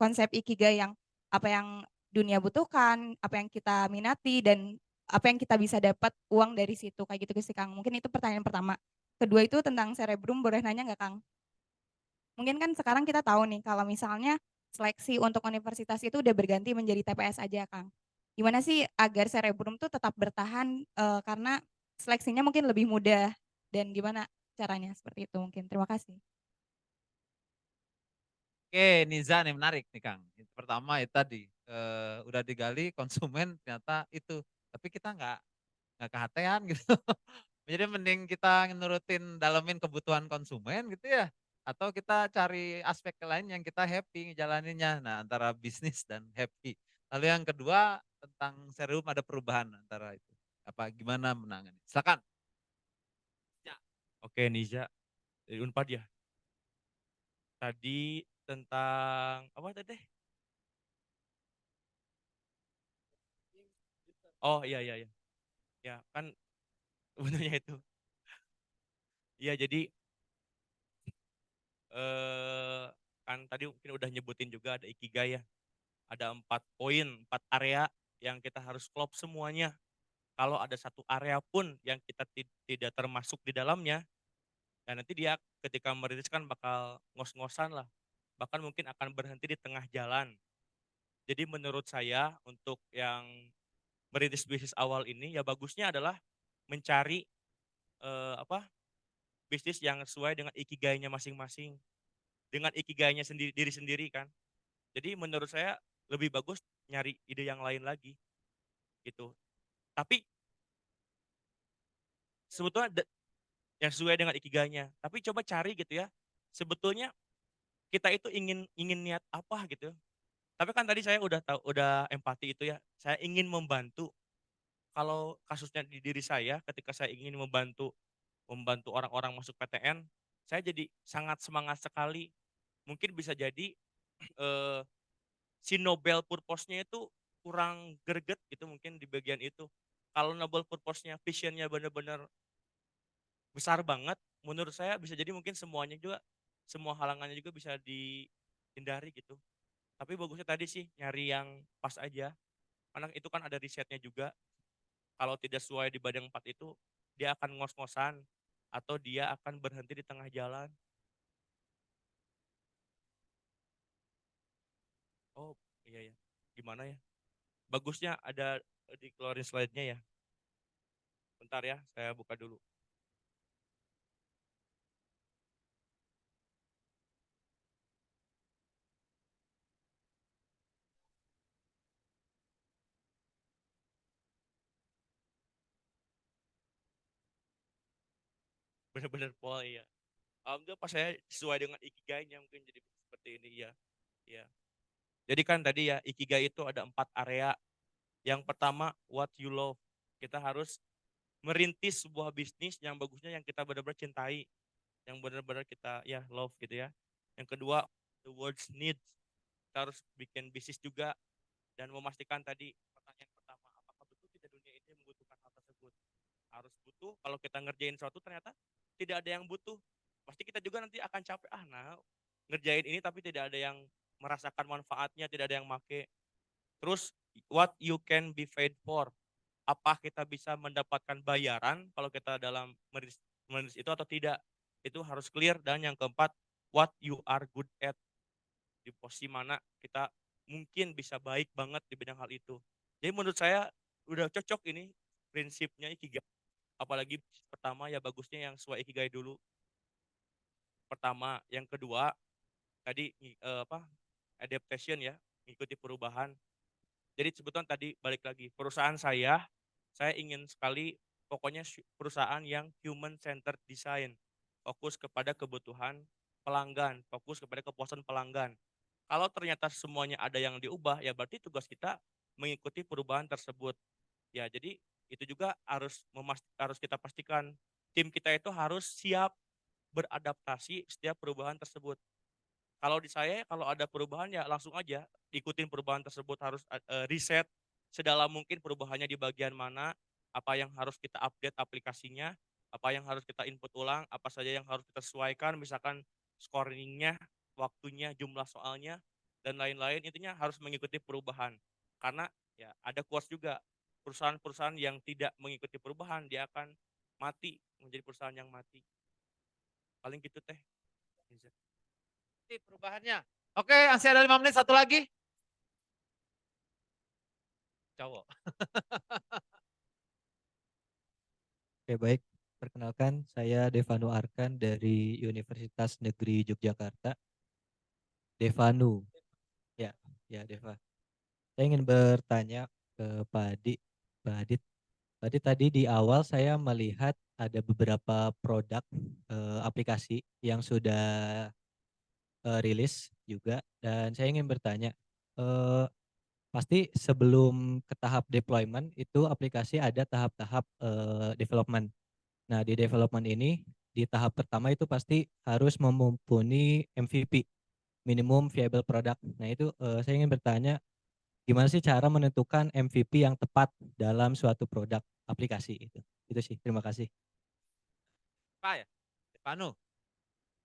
konsep ikigai yang apa yang dunia butuhkan, apa yang kita minati dan apa yang kita bisa dapat uang dari situ kayak gitu sih Kang. Mungkin itu pertanyaan pertama. Kedua itu tentang Cerebrum, boleh nanya nggak Kang? Mungkin kan sekarang kita tahu nih kalau misalnya seleksi untuk universitas itu udah berganti menjadi TPS aja Kang. Gimana sih agar Cerebrum tuh tetap bertahan karena seleksinya mungkin lebih mudah dan gimana caranya seperti itu mungkin. Terima kasih. Oke, Niza nih menarik nih Kang. Pertama itu tadi udah digali konsumen ternyata itu, tapi kita nggak kehatean gitu. Jadi mending kita nurutin dalemin kebutuhan konsumen gitu ya, atau kita cari aspek lain yang kita happy ngejalaninnya. Nah antara bisnis dan happy. Lalu yang kedua tentang serum ada perubahan antara itu. Apa gimana menangani? Silakan. Oke Niza, dari Unpad ya? Tadi tentang apa tadi? Oh, iya iya iya. Ya, kan sebenarnya itu. Iya, jadi eh kan tadi mungkin udah nyebutin juga ada ikigai ya. Ada 4 poin, 4 area yang kita harus klop semuanya. Kalau ada satu area pun yang kita tidak termasuk di dalamnya, ya nanti dia ketika merilis kan bakal ngos-ngosan lah. Bahkan mungkin akan berhenti di tengah jalan. Jadi menurut saya untuk yang merintis bisnis awal ini ya bagusnya adalah mencari apa bisnis yang sesuai dengan ikigainya masing-masing, dengan ikigainya sendiri diri sendiri kan. Jadi menurut saya lebih bagus nyari ide yang lain lagi gitu. Tapi sebetulnya yang sesuai dengan ikigainya. Tapi coba cari gitu ya. Sebetulnya kita itu ingin ingin niat apa gitu. Tapi kan tadi saya udah tahu udah empati itu ya. Saya ingin membantu. Kalau kasusnya di diri saya ketika saya ingin membantu membantu orang-orang masuk PTN, saya jadi sangat semangat sekali. Mungkin bisa jadi eh, si Nobel purpose-nya itu kurang greget gitu mungkin di bagian itu. Kalau Nobel purpose-nya, vision-nya benar-benar besar banget, menurut saya bisa jadi mungkin semuanya juga, semua halangannya juga bisa dihindari gitu. Tapi bagusnya tadi sih nyari yang pas aja, karena itu kan ada risetnya juga. Kalau tidak sesuai di badan 4 itu, dia akan ngos-ngosan, atau dia akan berhenti di tengah jalan. Oh iya ya, gimana ya? Bagusnya ada dikeluarin slide-nya ya. Bentar ya, saya buka dulu. Bener-bener pola ya. Alhamdulillah pas saya sesuai dengan ikigainya mungkin jadi seperti ini ya. Ya. Jadi kan tadi ya ikigai itu ada 4 area. Yang pertama what you love. Kita harus merintis sebuah bisnis yang bagusnya yang kita benar-benar cintai, yang benar-benar kita ya love gitu ya. Yang kedua the world's needs. Kita harus bikin bisnis juga dan memastikan tadi pertanyaan pertama apakah betul tidak dunia ini membutuhkan hal tersebut. Harus butuh, kalau kita ngerjain sesuatu ternyata tidak ada yang butuh, pasti kita juga nanti akan capek, nah ngerjain ini tapi tidak ada yang merasakan manfaatnya, tidak ada yang make. Terus what you can be paid for, apa kita bisa mendapatkan bayaran kalau kita dalam menulis itu atau tidak, itu harus clear. Dan yang keempat what you are good at, di posisi mana kita mungkin bisa baik banget di bidang hal itu. Jadi menurut saya udah cocok ini prinsipnya ikigai. Apalagi pertama ya bagusnya yang sesuai ikigai dulu. Pertama, yang kedua tadi apa? Adaptation ya, mengikuti perubahan. Jadi sebetulnya tadi balik lagi, perusahaan saya ingin sekali pokoknya perusahaan yang human centered design. Fokus kepada kebutuhan pelanggan, fokus kepada kepuasan pelanggan. Kalau ternyata semuanya ada yang diubah, ya berarti tugas kita mengikuti perubahan tersebut. Ya, jadi itu juga harus kita pastikan tim kita itu harus siap beradaptasi setiap perubahan tersebut. Kalau di saya kalau ada perubahan ya langsung aja ikutin perubahan tersebut, harus riset sedalam mungkin perubahannya di bagian mana, apa yang harus kita update aplikasinya, apa yang harus kita input ulang, apa saja yang harus kita sesuaikan, misalkan scoringnya, waktunya, jumlah soalnya, dan lain-lain. Intinya harus mengikuti perubahan. Karena ya ada quotes juga, perusahaan-perusahaan yang tidak mengikuti perubahan dia akan mati, menjadi perusahaan yang mati. Paling gitu teh. Perubahannya. Oke, masih ada 5 menit, satu lagi. Cowok. Oke, baik. Perkenalkan, saya Devanu Arkan dari Universitas Negeri Yogyakarta. Devanu. Ya, ya Deva. Saya ingin bertanya ke Pak Adi. Pak Adit. Pak Adit, tadi di awal saya melihat ada beberapa produk aplikasi yang sudah rilis juga, dan saya ingin bertanya, pasti sebelum ke tahap deployment itu aplikasi ada tahap-tahap development. Nah, di development ini di tahap pertama itu pasti harus memumpuni MVP minimum viable product. Nah itu saya ingin bertanya, gimana sih cara menentukan MVP yang tepat dalam suatu produk aplikasi itu? Itu sih, terima kasih. Pak ya, Panu.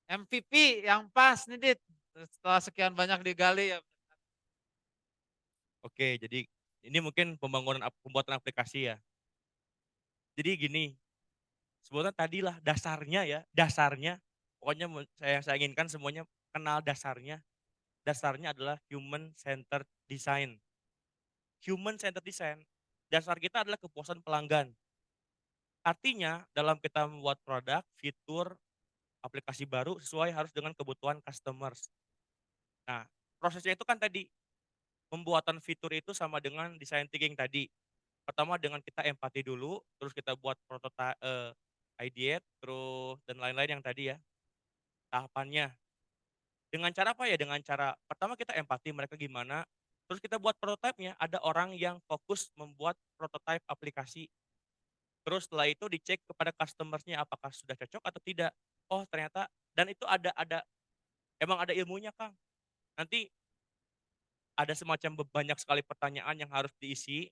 MVP yang pas nih Dit. Setelah sekian banyak digali ya. Oke, jadi ini mungkin pembuatan aplikasi ya. Jadi gini, sebetulnya tadilah dasarnya ya, dasarnya pokoknya saya inginkan semuanya kenal dasarnya. Dasarnya adalah human centered design. Human centered design, dasar kita adalah kepuasan pelanggan. Artinya dalam kita membuat produk, fitur, aplikasi baru sesuai harus dengan kebutuhan customers. Nah, prosesnya itu kan tadi pembuatan fitur itu sama dengan design thinking tadi. Pertama dengan kita empati dulu, terus kita buat prototype, ideate, terus dan lain-lain yang tadi ya, tahapannya. Dengan cara apa ya? Dengan cara pertama kita empati mereka gimana, terus kita buat prototipenya, ada orang yang fokus membuat prototipe aplikasi. Terus setelah itu dicek kepada customer-nya apakah sudah cocok atau tidak. Oh ternyata dan itu emang ada ilmunya Kang. Nanti ada semacam banyak sekali pertanyaan yang harus diisi.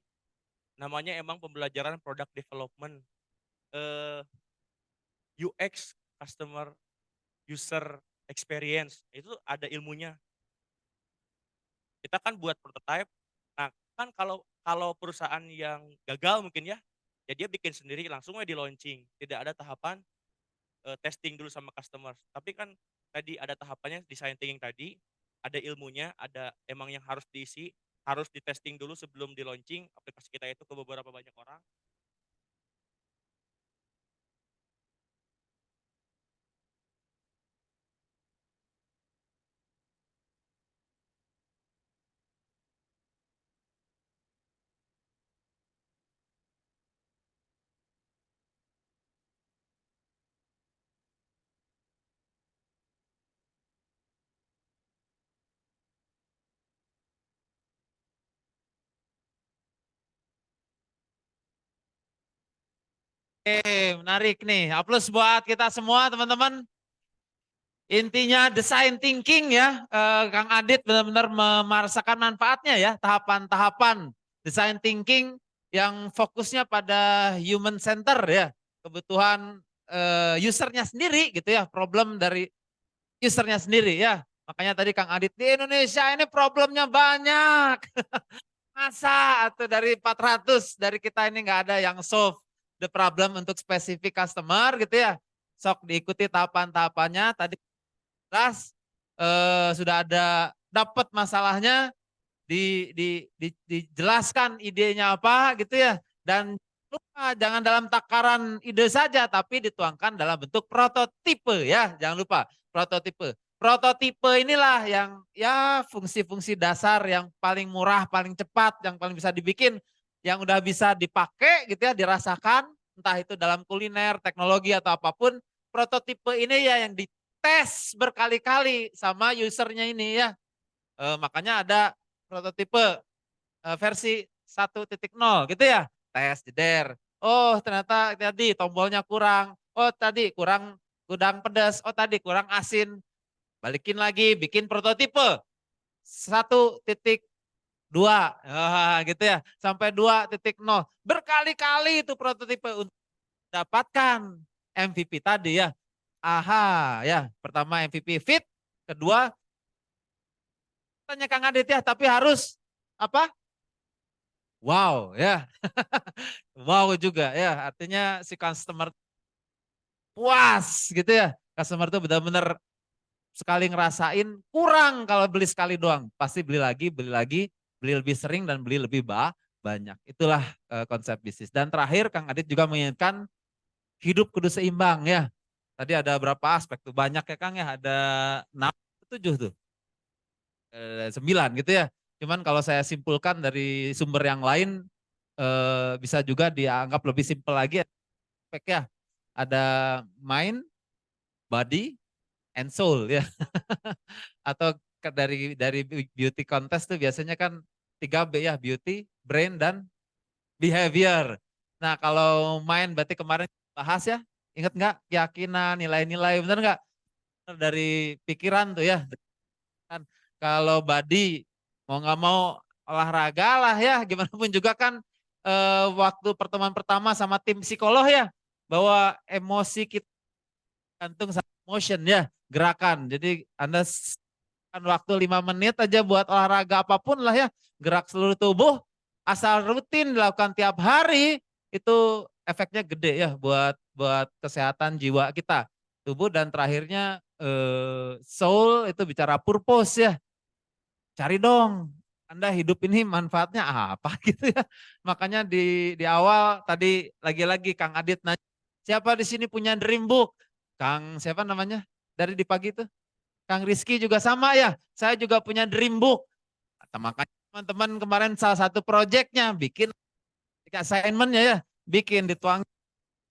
Namanya emang pembelajaran product development. UX, customer user experience, itu ada ilmunya. Kita kan buat prototype, nah kan kalau perusahaan yang gagal mungkin ya dia bikin sendiri langsung aja di launching. Tidak ada tahapan testing dulu sama customer. Tapi kan tadi ada tahapannya design thinking tadi, ada ilmunya, ada emang yang harus diisi, harus di testing dulu sebelum di launching aplikasi kita itu ke beberapa banyak orang. Oke, menarik nih. Aplaus buat kita semua teman-teman. Intinya design thinking ya, Kang Adit benar-benar merasakan manfaatnya ya, tahapan-tahapan design thinking yang fokusnya pada human center ya, kebutuhan usernya sendiri gitu ya, problem dari usernya sendiri ya. Makanya tadi Kang Adit, di Indonesia ini problemnya banyak. Masa atau dari 400 dari kita ini nggak ada yang solve the problem untuk spesifik customer gitu ya. Sok diikuti tahapan-tahapannya tadi sudah ada dapat masalahnya dijelaskan idenya apa gitu ya, dan lupa jangan dalam takaran ide saja tapi dituangkan dalam bentuk prototipe ya, jangan lupa prototipe inilah yang ya fungsi-fungsi dasar yang paling murah, paling cepat, yang paling bisa dibikin, yang udah bisa dipakai gitu ya, dirasakan entah itu dalam kuliner, teknologi atau apapun. Prototipe ini ya yang tes berkali-kali sama usernya ini ya. Makanya ada prototipe versi 1.0 gitu ya. Tes jeder. Oh ternyata tadi tombolnya kurang. Oh tadi kurang pedas. Oh tadi kurang asin. Balikin lagi, bikin prototipe 1.2 gitu ya. Sampai 2.0. Berkali-kali itu prototipe untuk dapatkan MVP tadi ya. Aha ya, pertama MVP fit, kedua tanya Kang Adit ya, tapi harus apa? Wow ya. Wow juga ya, artinya si customer puas gitu ya. Customer tuh benar-benar sekali ngerasain kurang kalau beli sekali doang. Pasti beli lagi, beli lebih sering dan beli lebih banyak. Itulah konsep bisnis. Dan terakhir Kang Adit juga mengingatkan hidup kudu seimbang ya. Tadi ada berapa aspek tuh, banyak ya Kang ya, ada 6, 7 tuh. 9 gitu ya. Cuman kalau saya simpulkan dari sumber yang lain bisa juga dianggap lebih simpel lagi aspek ya. Ada mind, body, and soul ya. Atau dari beauty contest tuh biasanya kan 3B ya, beauty, brain, dan behavior. Nah kalau mind berarti kemarin bahas ya, ingat nggak keyakinan, nilai-nilai, bener nggak? Dari pikiran tuh ya, Kan kalau body mau nggak mau olahraga lah ya, gimana pun juga kan waktu pertemuan pertama sama tim psikolog ya, bahwa emosi kita gantung sama motion ya, gerakan. Jadi Anda kan waktu 5 menit aja buat olahraga apapun lah ya, gerak seluruh tubuh, asal rutin dilakukan tiap hari, itu efeknya gede ya buat buat kesehatan jiwa kita, tubuh, dan terakhirnya soul itu bicara purpose ya. Cari dong, Anda hidup ini manfaatnya apa gitu ya. Makanya di awal tadi lagi-lagi Kang Adit nanya, siapa di sini punya dream book? Kang siapa namanya? Dari di pagi itu? Kang Rizky juga sama ya, saya juga punya dream book. Makanya teman-teman kemarin salah satu proyeknya bikin assignment-nya ya, bikin dituang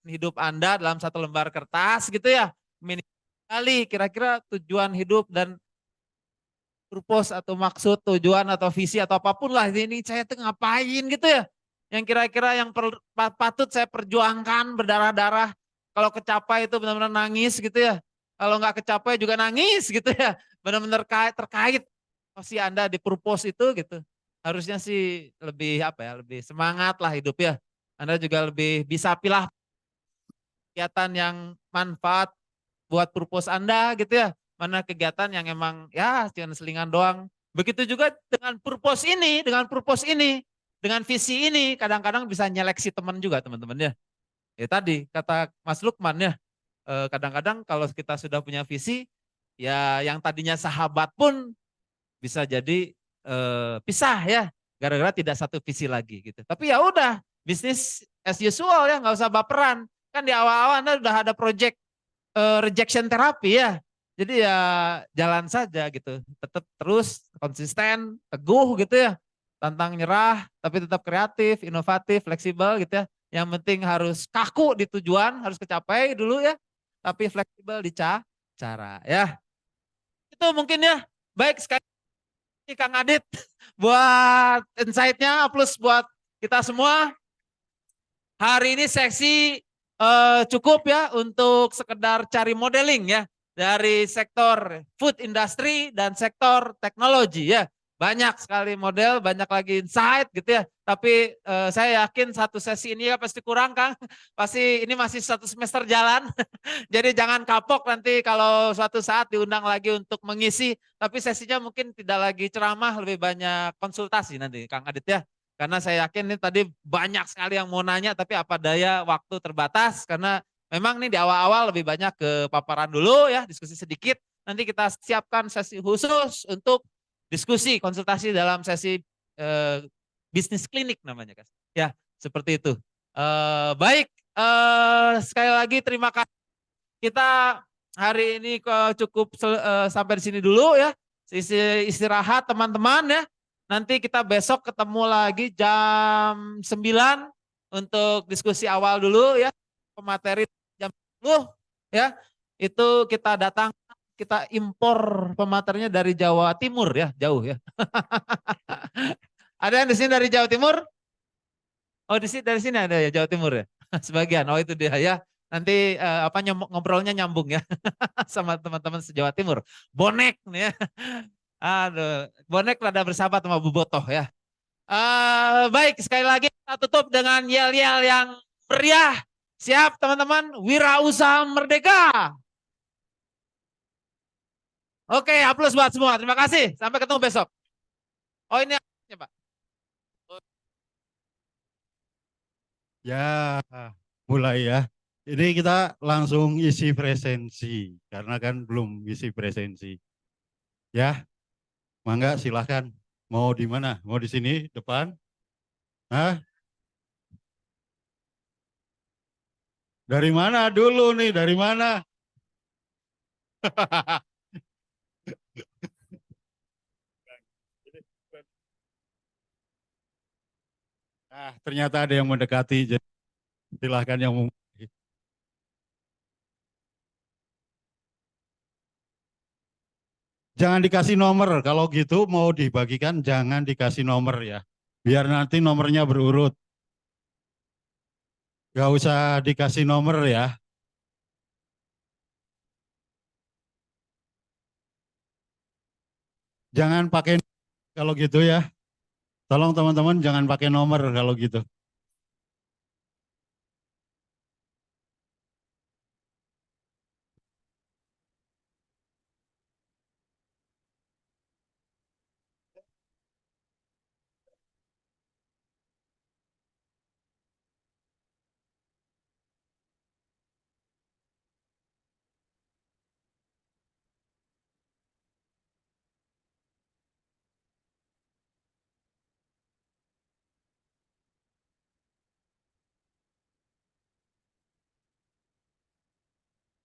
hidup Anda dalam satu lembar kertas gitu ya. Minimal kali kira-kira tujuan hidup dan purpose atau maksud, tujuan atau visi atau apapun lah, ini saya tuh ngapain gitu ya. Yang kira-kira yang patut saya perjuangkan berdarah-darah. Kalau kecapai itu benar-benar nangis gitu ya. Kalau nggak kecapai juga nangis gitu ya. Benar-benar terkait posisi Anda di purpose itu gitu. Harusnya sih lebih apa ya, lebih semangat lah hidup ya. Anda juga lebih bisa pilih kegiatan yang manfaat buat purpose Anda gitu ya. Mana kegiatan yang emang ya cuma selingan doang. Begitu juga dengan purpose ini, dengan visi ini, kadang-kadang bisa nyeleksi teman juga teman-teman ya. Ya tadi kata Mas Lukman ya, kadang-kadang kalau kita sudah punya visi, ya yang tadinya sahabat pun bisa jadi pisah ya, gara-gara tidak satu visi lagi gitu. Tapi ya udah, bisnis as usual ya, nggak usah baperan. Kan di awal-awal Anda udah ada project rejection terapi ya. Jadi ya jalan saja gitu. Tetap terus konsisten, teguh gitu ya. Tantang nyerah, tapi tetap kreatif, inovatif, fleksibel gitu ya. Yang penting harus kaku di tujuan, harus kecapai dulu ya. Tapi fleksibel di cara ya. Itu mungkin ya. Baik sekali Kang Adit buat insight-nya, plus buat kita semua. Hari ini seksi cukup ya untuk sekedar cari modeling ya dari sektor food industry dan sektor teknologi ya. Banyak sekali model, banyak lagi insight gitu ya. Tapi saya yakin satu sesi ini ya pasti kurang Kang. Pasti ini masih satu semester jalan. Jadi jangan kapok nanti kalau suatu saat diundang lagi untuk mengisi. Tapi sesinya mungkin tidak lagi ceramah, lebih banyak konsultasi nanti Kang Adit ya. Karena saya yakin ini tadi banyak sekali yang mau nanya, tapi apa daya waktu terbatas. Karena memang nih di awal-awal lebih banyak ke paparan dulu ya, diskusi sedikit. Nanti kita siapkan sesi khusus untuk diskusi, konsultasi dalam sesi bisnis klinik namanya guys. Ya seperti itu. Baik, sekali lagi terima kasih. Kita hari ini cukup sampai di sini dulu ya. Istirahat teman-teman ya. Nanti kita besok ketemu lagi jam 9 untuk diskusi awal dulu ya. Pemateri jam 10 ya. Itu kita datang, kita impor pematerinya dari Jawa Timur ya, jauh ya. Ada yang di sini dari Jawa Timur? Oh, dari sini ada ya Jawa Timur ya. Sebagian. Oh, itu dia ya. Nanti ngobrolnya nyambung ya sama teman-teman se-Jawa Timur. Bonek nih ya. Aduh, bonek rada bersahabat sama Bobotoh ya. Baik, sekali lagi kita tutup dengan yel-yel yang meriah. Siap teman-teman, wirausaha merdeka. Oke, aplaus buat semua. Terima kasih. Sampai ketemu besok. Oh ini ya Pak. Ya, mulai ya. Ini kita langsung isi presensi, karena kan belum isi presensi. Ya, mangga silahkan. Mau di mana? Mau di sini, depan? Hah? Dari mana dulu nih? Dari mana? Nah, ternyata ada yang mendekati. Jadi silahkan yang mau. Jangan dikasih nomor, kalau gitu mau dibagikan jangan dikasih nomor ya. Biar nanti nomornya berurut. Gak usah dikasih nomor ya. jangan pakai kalau gitu ya. Tolong teman-teman jangan pakai nomor kalau gitu.